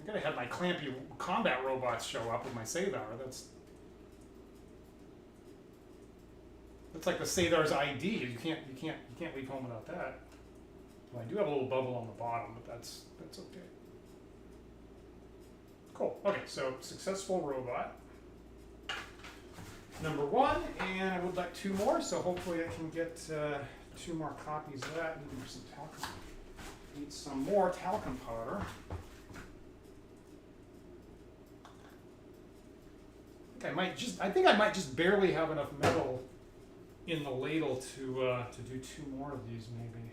I gotta have my clampy combat robots show up with my Sathar. That's like the Sathar's ID. You can't leave home without that. Well, I do have a little bubble on the bottom, but that's okay. Cool. Okay, so successful robot. Number 1, and I would like 2 more, so hopefully I can get 2 more copies of that. Need some talcum. Need some more talcum powder. I think I might just barely have enough metal in the ladle to do 2 more of these, maybe.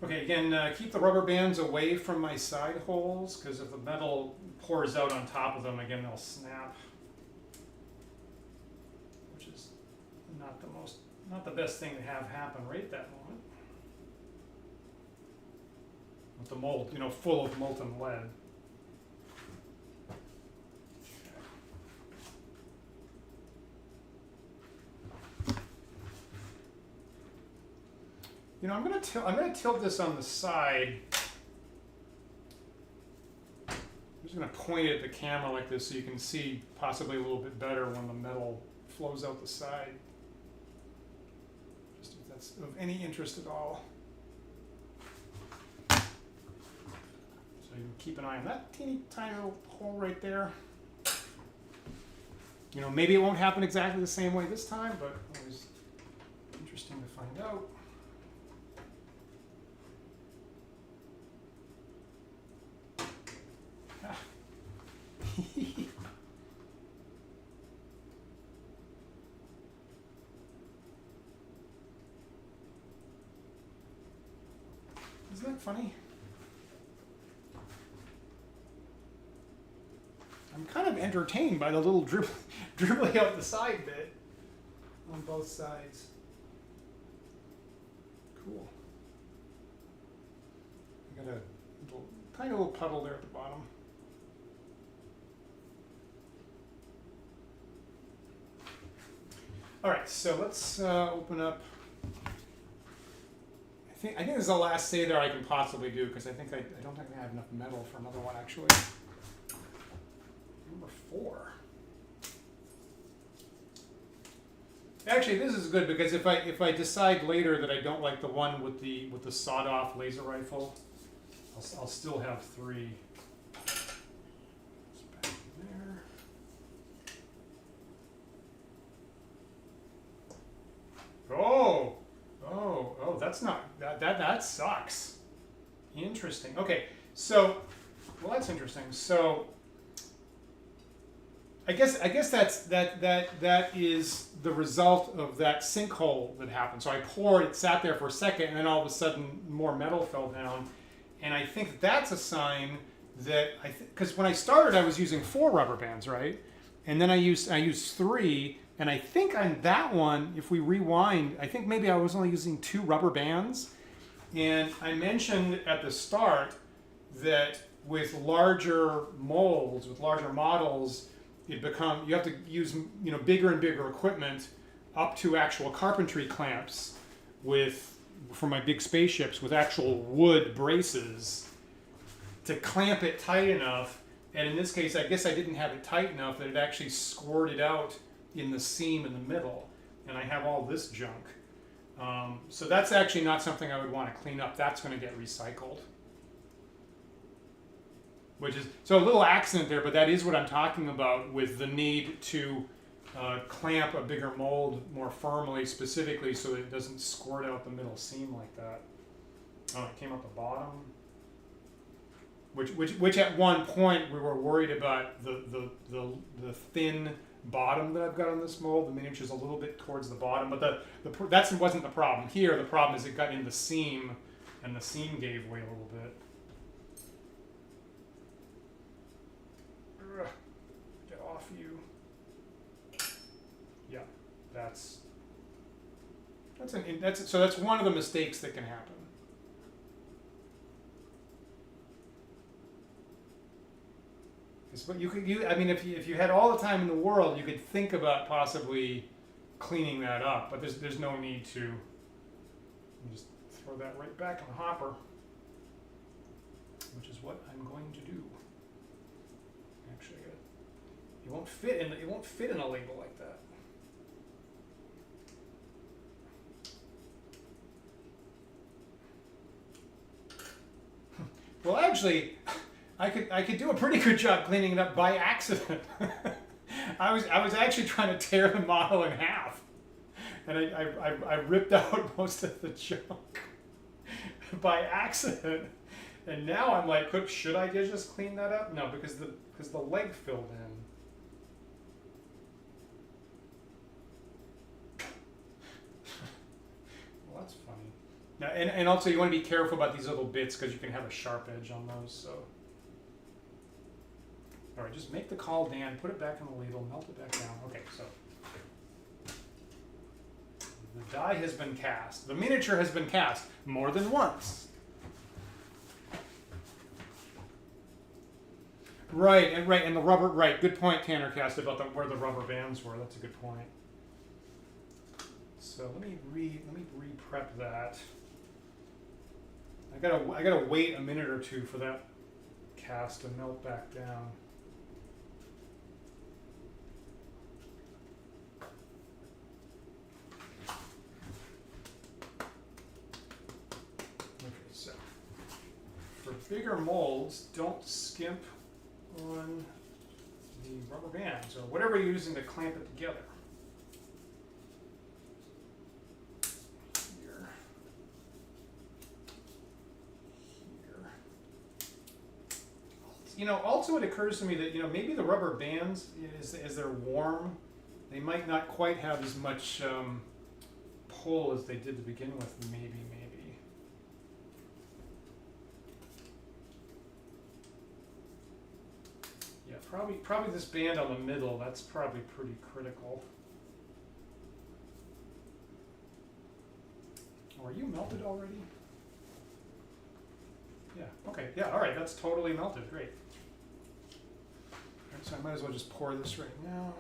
Okay, again, keep the rubber bands away from my side holes, because if the metal pours out on top of them, again, they'll snap. Which is not the best thing to have happen right at that moment. With the mold, full of molten lead. I'm gonna tilt this on the side. I'm just gonna point it at the camera like this so you can see possibly a little bit better when the metal flows out the side. Just if that's of any interest at all. So you can keep an eye on that teeny tiny little hole right there. Maybe it won't happen exactly the same way this time, but always interesting to find out. Isn't that funny? I'm kind of entertained by the little dribbling out the side bit on both sides. Cool. I got a tiny little puddle there at the bottom. All right, so let's open up. I think this is the last Sathar I can possibly do, because I don't think I have enough metal for another one, actually. Number 4. Actually, this is good, because if I decide later that I don't like the one with the sawed-off laser rifle, I'll still have 3. Back in there. Oh, that's not that sucks. Interesting. Okay, so that's interesting. So I guess that is the result of that sinkhole that happened. So I poured, it sat there for a second, and then all of a sudden more metal fell down, and I think that's a sign that because when I started I was using 4 rubber bands, right? And then I used 3. And I think on that one, if we rewind, I think maybe I was only using 2 rubber bands. And I mentioned at the start that with larger molds, with larger models, you have to use bigger and bigger equipment, up to actual carpentry clamps for my big spaceships with actual wood braces to clamp it tight enough. And in this case, I guess I didn't have it tight enough that it actually squirted out in the seam in the middle, and I have all this junk. So that's actually not something I would want to clean up. That's going to get recycled. So a little accident there, but that is what I'm talking about with the need to clamp a bigger mold more firmly, specifically so that it doesn't squirt out the middle seam like that. Oh, it came out the bottom. Which at one point we were worried about the thin bottom that I've got on this mold. The miniature's a little bit towards the bottom, but that wasn't the problem. Here, the problem is it got in the seam, and the seam gave way a little bit. Get off you. Yeah, that's one of the mistakes that can happen. But I mean, if you had all the time in the world, you could think about possibly cleaning that up. But there's no need to. Just throw that right back in the hopper, which is what I'm going to do. Actually, it won't fit in a label like that. Well, actually. I could do a pretty good job cleaning it up by accident. I was actually trying to tear the model in half, and I ripped out most of the junk by accident. And now I'm like, should I just clean that up? No, because the leg filled in. Well, that's funny. Now, and also you want to be careful about these little bits because you can have a sharp edge on those. So. All right, just make the call, Dan. Put it back in the ladle. Melt it back down. Okay, so the die has been cast. The miniature has been cast more than once. Right, and the rubber. Right, good point, Tanner cast about where the rubber bands were. That's a good point. So let me re-prep that. I gotta wait a minute or two for that cast to melt back down. Bigger molds, don't skimp on the rubber bands or whatever you're using to clamp it together. Here. Here. Also it occurs to me that, maybe the rubber bands, as they're warm, they might not quite have as much pull as they did to begin with, maybe. Probably this band on the middle, that's probably pretty critical. Oh, are you melted already? Yeah, okay, yeah, all right, that's totally melted, great. All right, so I might as well just pour this right now.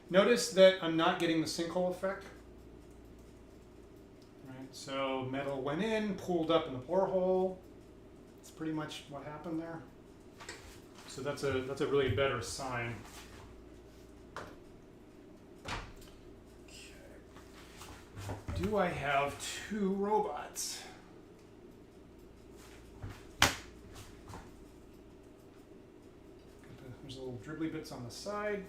Notice that I'm not getting the sinkhole effect. Right, so metal went in, pulled up in the borehole. That's pretty much what happened there. So that's a really better sign. Okay. Do I have two robots? There's little dribbly bits on the side.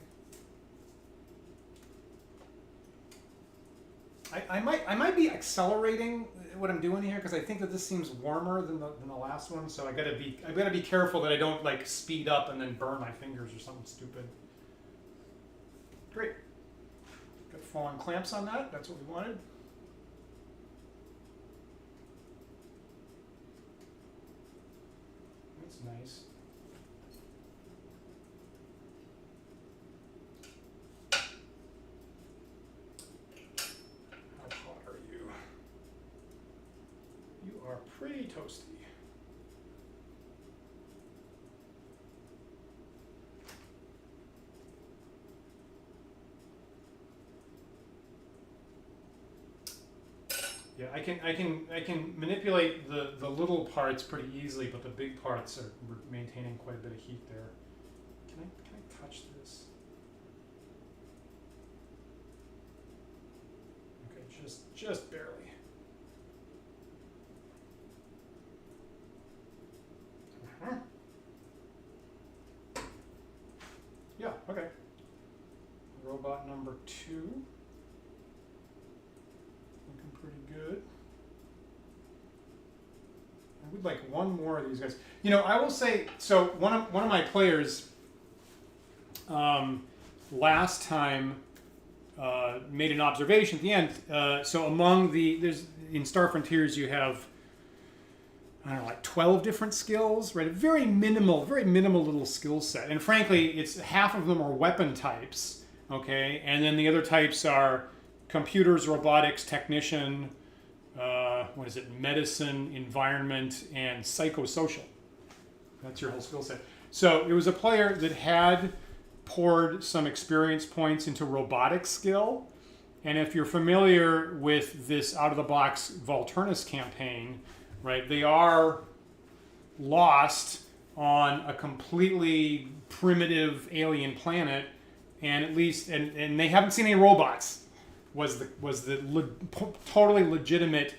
I might be accelerating what I'm doing here because I think that this seems warmer than the last one. So I've got to be careful that I don't like speed up and then burn my fingers or something stupid. Great. Got fallen clamps on that. That's what we wanted. That's nice. Pretty toasty. Yeah, I can manipulate the little parts pretty easily, but the big parts are maintaining quite a bit of heat there. Can I touch this? just barely. Yeah, okay. Robot number 2. Looking pretty good. I would like one more of these guys. You know, I will say, so one of my players last time made an observation at the end. So among there's in Star Frontiers you have, I don't know, like 12 different skills, right? A very minimal little skill set. And frankly, it's half of them are weapon types, okay? And then the other types are computers, robotics, technician, medicine, environment, and psychosocial. That's your whole skill set. So it was a player that had poured some experience points into robotics skill. And if you're familiar with this out-of-the-box Volturnus campaign, right, they are lost on a completely primitive alien planet, and at least, and they haven't seen any robots, was the totally legitimate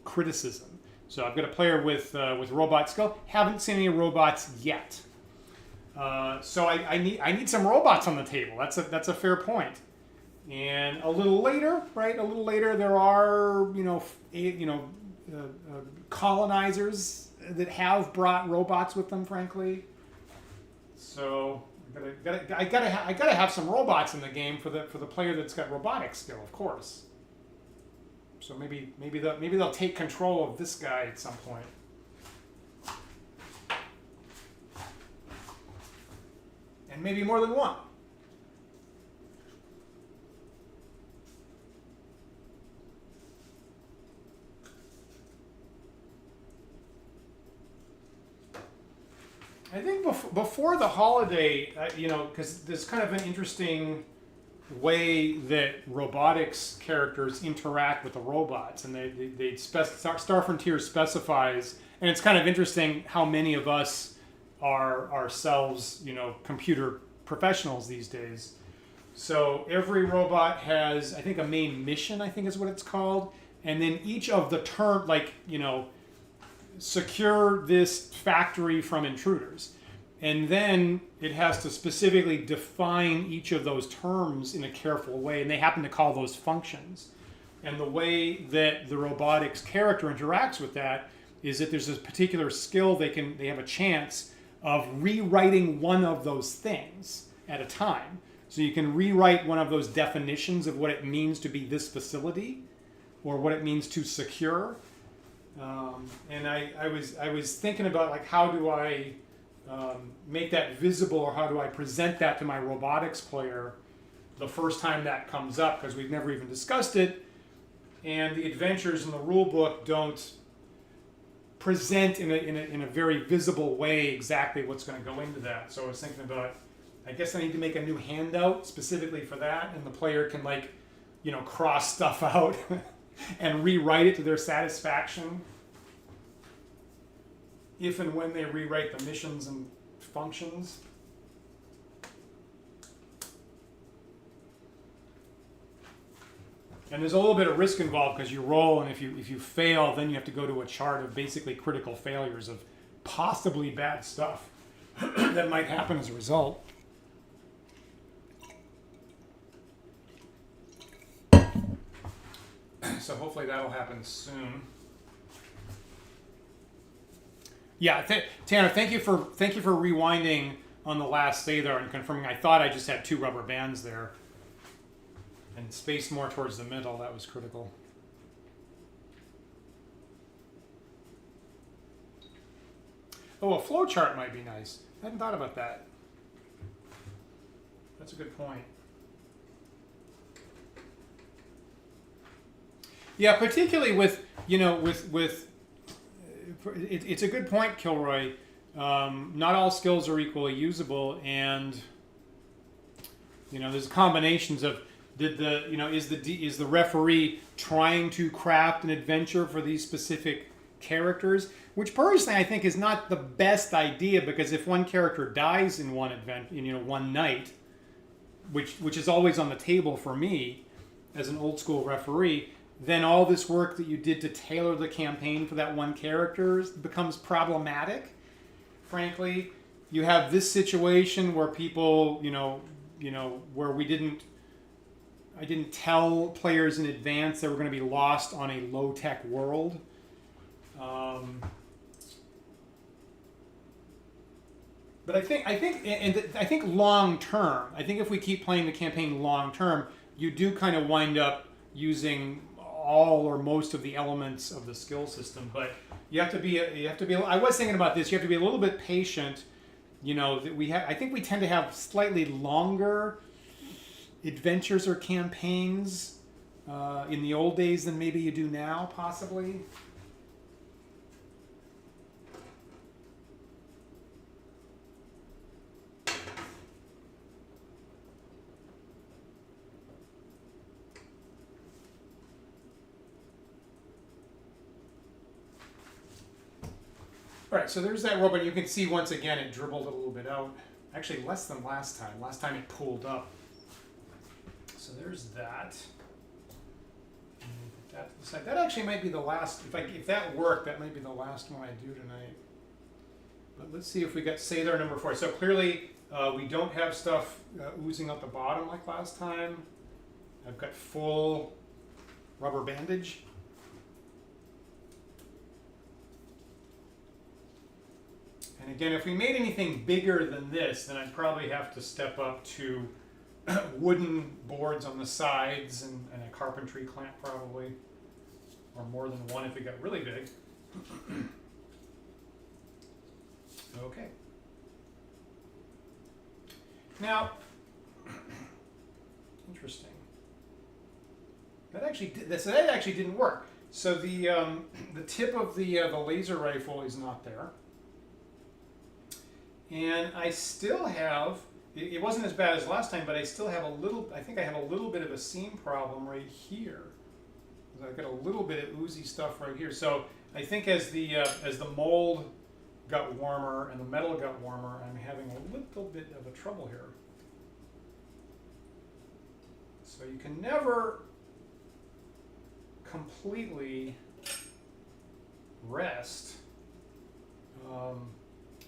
criticism. So I've got a player with robot skill, haven't seen any robots yet. So I need some robots on the table. That's a fair point. And a little later, right? A little later, there are colonizers that have brought robots with them. Frankly, so I gotta have some robots in the game for the player that's got robotic skill, of course. So maybe they'll take control of this guy at some point. And maybe more than one. I think before the holiday, because there's kind of an interesting way that robotics characters interact with the robots, and Star Frontier specifies, and it's kind of interesting how many of us are ourselves, computer professionals these days. So every robot has, I think, a main mission, I think is what it's called, and then each of the secure this factory from intruders. And then it has to specifically define each of those terms in a careful way, and they happen to call those functions. And the way that the robotics character interacts with that is that there's a particular skill they have a chance of rewriting one of those things at a time. So you can rewrite one of those definitions of what it means to be this facility, or what it means to secure. And I was thinking about, like, how do I make that visible, or how do I present that to my robotics player the first time that comes up, because we've never even discussed it, and the adventures in the rule book don't present in a very visible way exactly what's going to go into that. So I was thinking about, I guess I need to make a new handout specifically for that, and the player can, like, cross stuff out and rewrite it to their satisfaction if and when they rewrite the missions and functions. And there's a little bit of risk involved, because you roll, and if you fail, then you have to go to a chart of basically critical failures of possibly bad stuff that might happen as a result. So hopefully that'll happen soon. Yeah, Tanner, thank you for rewinding on the last Sathar and confirming. I thought I just had 2 rubber bands there, and spaced more towards the middle. That was critical. Oh, a flow chart might be nice. I hadn't thought about that. That's a good point. Yeah, particularly with it's a good point, Kilroy. Not all skills are equally usable, and there's combinations of is the referee trying to craft an adventure for these specific characters, which personally I think is not the best idea, because if one character dies in one event, one night, which is always on the table for me as an old school referee, then all this work that you did to tailor the campaign for that one character becomes problematic. Frankly, you have this situation where people, where I didn't tell players in advance they were going to be lost on a low-tech world. But I think long term, I think if we keep playing the campaign long term, you do kind of wind up using all or most of the elements of the skill system. But you have to be. I was thinking about this. You have to be a little bit patient. That I think we tend to have slightly longer adventures or campaigns in the old days than maybe you do now, possibly. All right, so there's that robot. You can see once again it dribbled a little bit out. Actually, less than last time. Last time it pulled up. So there's that. Put that to the side. That actually might be the last. If that worked, that might be the last one I do tonight. But let's see if we got Sathar number 4. So clearly we don't have stuff oozing out the bottom like last time. I've got full rubber bandage. And again, if we made anything bigger than this, then I'd probably have to step up to wooden boards on the sides and a carpentry clamp probably, or more than one if it got really big. Okay. Now, interesting. That actually didn't work. So the tip of the laser rifle is not there. And I still have, it wasn't as bad as last time, but I still have I think I have a little bit of a seam problem right here. I've got a little bit of oozy stuff right here. So I think as the mold got warmer and the metal got warmer, I'm having a little bit of a trouble here. So you can never completely rest.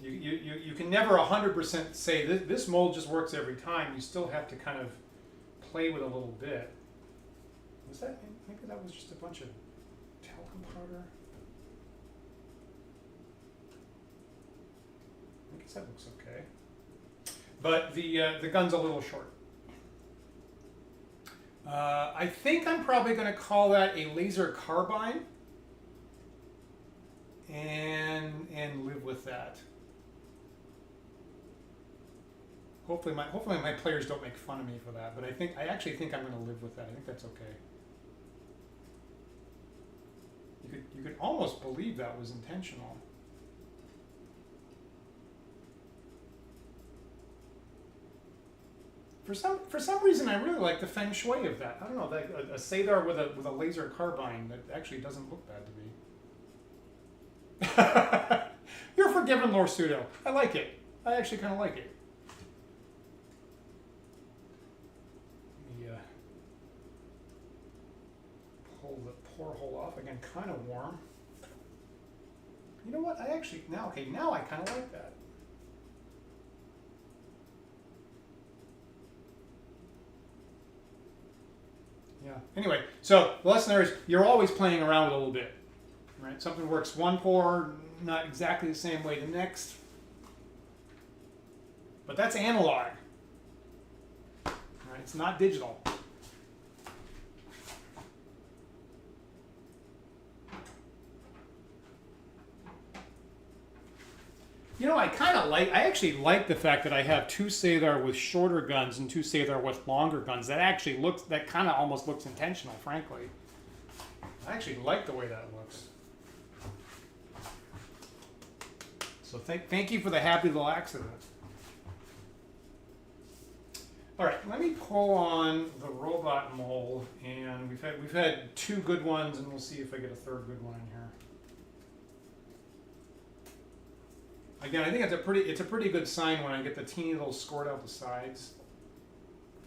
You can never 100% say this mold just works every time. You still have to kind of play with a little bit. Was that, maybe that was just a bunch of talcum powder? I guess that looks okay. But the gun's a little short. I think I'm probably going to call that a laser carbine and live with that. Hopefully my players don't make fun of me for that, but I actually think I'm going to live with that. I think that's okay. You could almost believe that was intentional. For some reason, I really like the feng shui of that. I don't know, a Sathar with a laser carbine that actually doesn't look bad to me. You're forgiven, Lord Pseudo. I like it. I actually kind of like it. Pull the pore hole off again. Kind of warm. You know what? Now I kind of like that. Yeah. Anyway, so the lesson there is you're always playing around with a little bit, right? Something works one pore, not exactly the same way the next, but that's analog, right? It's not digital. You know, I actually like the fact that I have two Sathar with shorter guns and two Sathar with longer guns. That kind of almost looks intentional, frankly. I actually like the way that looks. So thank you for the happy little accident. All right, let me pull on the robot mold, and we've had two good ones, and we'll see if I get a third good one in here. Again, I think it's a pretty good sign when I get the teeny little squirt out the sides.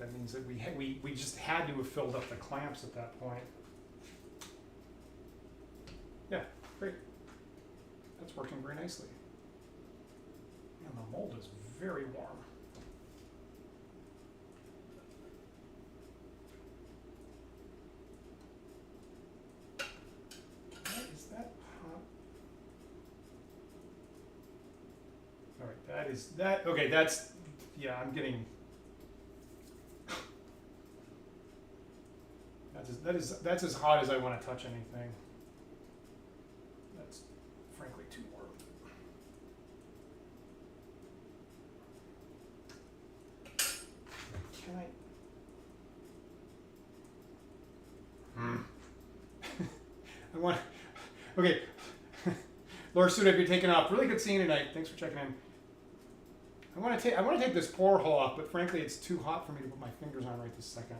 That means that we just had to have filled up the clamps at that point. Yeah, great. That's working very nicely. And the mold is very warm. Is that hot? All right, that is that. Okay, that's, yeah, I'm getting. That's as hot as I want to touch anything. That's frankly too warm. Can I? I want. Okay. Laura Suda, if you're taking off, really good seeing you tonight. Thanks for checking in. I want to take this pour hole off, but frankly, it's too hot for me to put my fingers on right this second.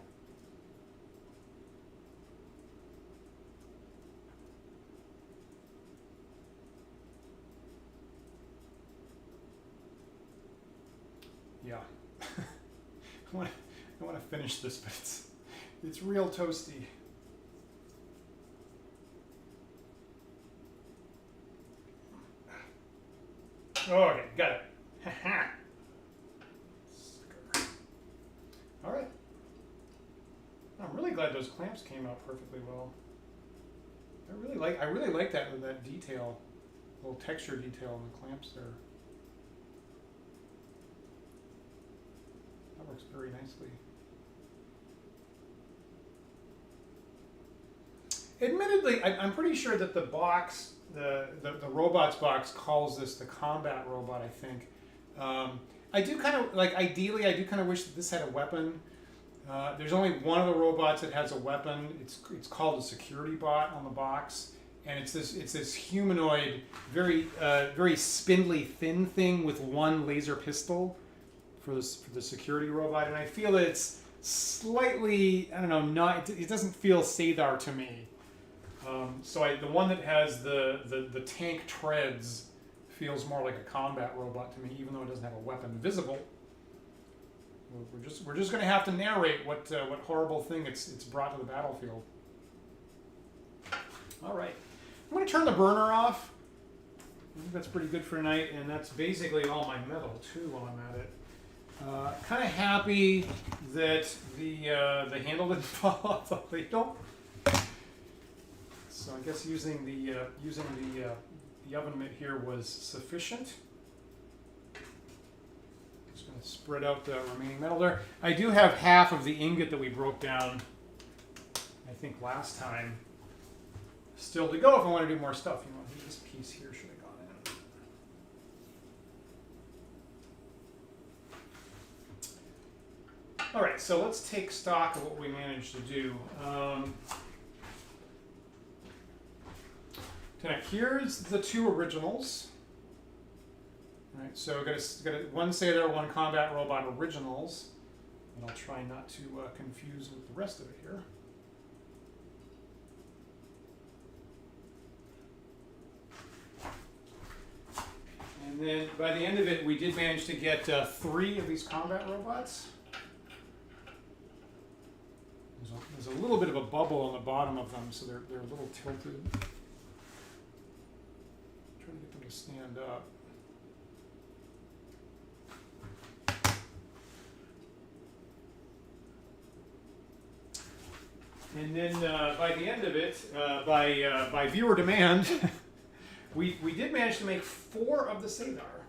Yeah, I want to finish this, but it's real toasty. Oh, okay, got it. All right. I'm really glad those clamps came out perfectly well. I really like that detail, little texture detail on the clamps there. That works very nicely. Admittedly, I'm pretty sure that the box, the robots box calls this the combat robot, I think. I do kind of, like, ideally, I do kind of wish that this had a weapon. There's only one of the robots that has a weapon. It's called a security bot on the box. And it's this humanoid, very spindly, thin thing with one laser pistol for the security robot. And I feel that it's slightly, I don't know, it doesn't feel Sathar to me. So the one that has the tank treads feels more like a combat robot to me, even though it doesn't have a weapon visible. We're just going to have to narrate what horrible thing it's brought to the battlefield. All right, I'm going to turn the burner off. I think that's pretty good for tonight, and that's basically all my metal too while I'm at it. Kind of happy that the handle didn't fall off the ladle. So I guess using the oven mitt here was sufficient. Just going to spread out the remaining metal there. I do have half of the ingot that we broke down, I think last time, still to go if I want to do more stuff. You know, this piece here should have gone in. All right, so let's take stock of what we managed to do. Tonight, here's the two originals. All right, so got one Sathar, one combat robot originals, and I'll try not to confuse with the rest of it here. And then by the end of it, we did manage to get 3 of these combat robots. There's a little bit of a bubble on the bottom of them, so they're a little tilted. Trying to get them to stand up. And then by the end of it, by viewer demand, we did manage to make 4 of the Sathar.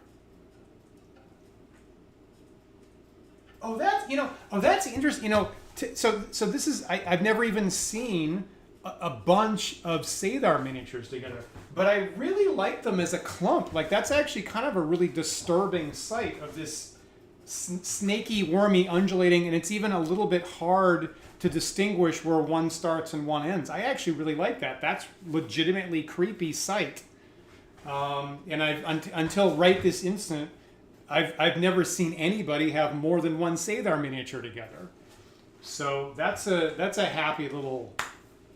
Oh, that's interesting. So this is I've never even seen a bunch of Sathar miniatures together, but I really like them as a clump. Like, that's actually kind of a really disturbing sight of this snaky, wormy, undulating, and it's even a little bit hard to distinguish where one starts and one ends. I actually really like that. That's legitimately creepy sight. And until right this instant, I've never seen anybody have more than one Sathar miniature together. So that's a happy little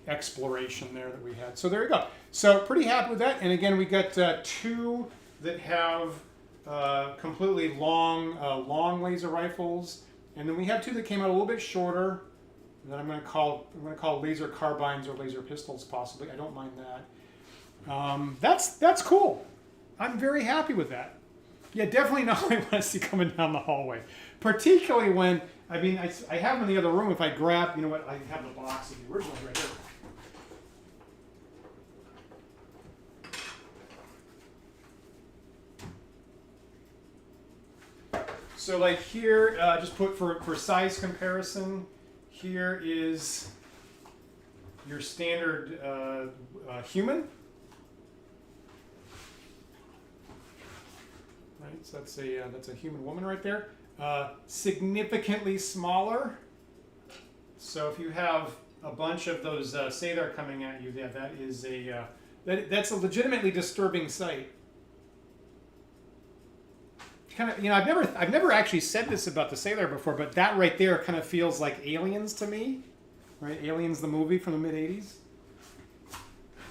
exploration there that we had. So there you go. So pretty happy with that. And again, we got 2 that have completely long laser rifles, and then we have 2 that came out a little bit shorter. That I'm going to call laser carbines or laser pistols, possibly. I don't mind that. That's cool. I'm very happy with that. Yeah, definitely not what I want to see coming down the hallway. Particularly when, I mean, I have them in the other room. If I grab, you know what, I have the box of the originals right here. So like here, just put for size comparison, here is your standard human. Right, so that's a human woman right there. Significantly smaller. So if you have a bunch of those Sathar coming at you, yeah, that is that's a legitimately disturbing sight. Kind of, you know, I've never actually said this about the Sathar before, but that right there kind of feels like Aliens to me, right? Aliens, the movie from the mid '80s.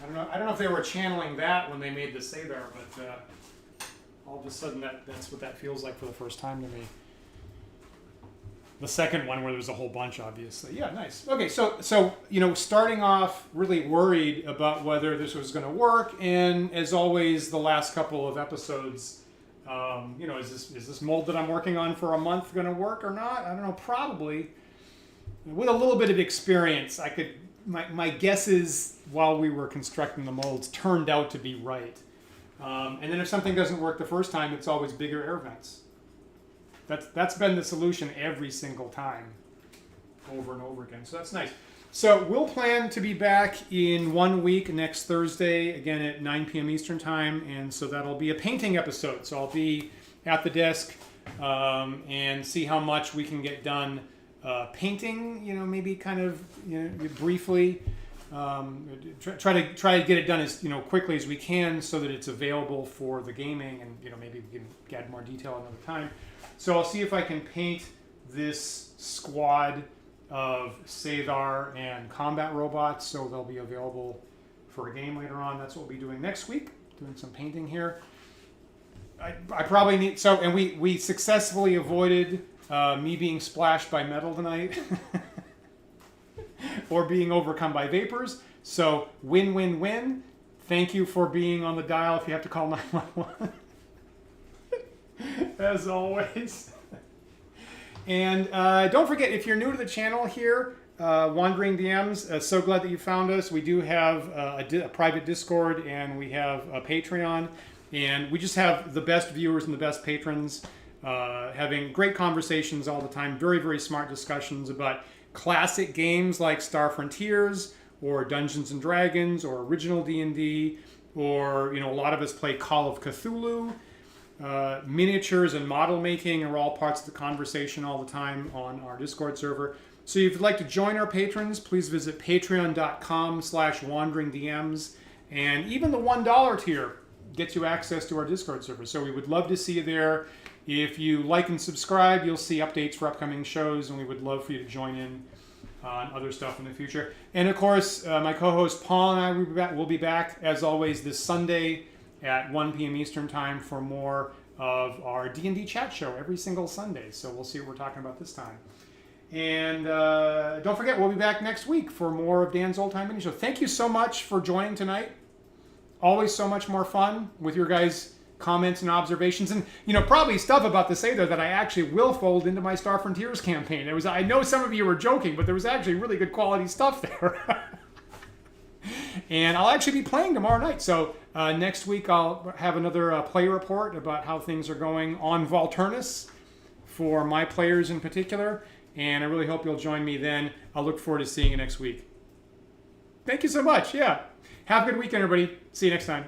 I don't know if they were channeling that when they made the Sathar, but all of a sudden that's what that feels like for the first time to me. The second one where there's a whole bunch, obviously. Yeah, nice. Okay, so you know, starting off really worried about whether this was going to work, and as always, the last couple of episodes. You know, is this mold that I'm working on for a month going to work or not? I don't know. Probably. With a little bit of experience, I could. My guesses while we were constructing the molds turned out to be right. And then if something doesn't work the first time, it's always bigger air vents. That's been the solution every single time, over and over again. So that's nice. So we'll plan to be back in 1 week, next Thursday, again at 9 p.m. Eastern Time, and so that'll be a painting episode. So I'll be at the desk and see how much we can get done painting. You know, maybe kind of briefly try to get it done as quickly as we can, so that it's available for the gaming, and maybe we can add more detail another time. So I'll see if I can paint this squad of Sathar and combat robots, so they'll be available for a game later on. That's what we'll be doing next week, doing some painting here. I probably need, and we successfully avoided me being splashed by metal tonight or being overcome by vapors. So win-win-win. Thank you for being on the dial if you have to call 911. As always. And don't forget, if you're new to the channel here, Wandering DMs, so glad that you found us. We do have a private Discord, and we have a Patreon, and we just have the best viewers and the best patrons having great conversations all the time, very, very smart discussions about classic games like Star Frontiers or Dungeons & Dragons or original D&D, or a lot of us play Call of Cthulhu. Miniatures and model making are all parts of the conversation all the time on our Discord server. So if you'd like to join our patrons, please visit patreon.com/wanderingdms. And even the $1 tier gets you access to our Discord server. So we would love to see you there. If you like and subscribe, you'll see updates for upcoming shows, and we would love for you to join in on other stuff in the future. And of course, my co-host Paul and I will be back, as always, this Sunday at 1 p.m. Eastern Time for more of our D&D chat show every single Sunday. So we'll see what we're talking about this time. And don't forget, we'll be back next week for more of Dan's Old Time Mini Show. Thank you so much for joining tonight. Always so much more fun with your guys' comments and observations, and probably stuff about the Sathar that I actually will fold into my Star Frontiers campaign. I know some of you were joking, but there was actually really good quality stuff there. And I'll actually be playing tomorrow night. So next week I'll have another play report about how things are going on Volturnus for my players in particular. And I really hope you'll join me then. I'll look forward to seeing you next week. Thank you so much. Yeah. Have a good weekend, everybody. See you next time.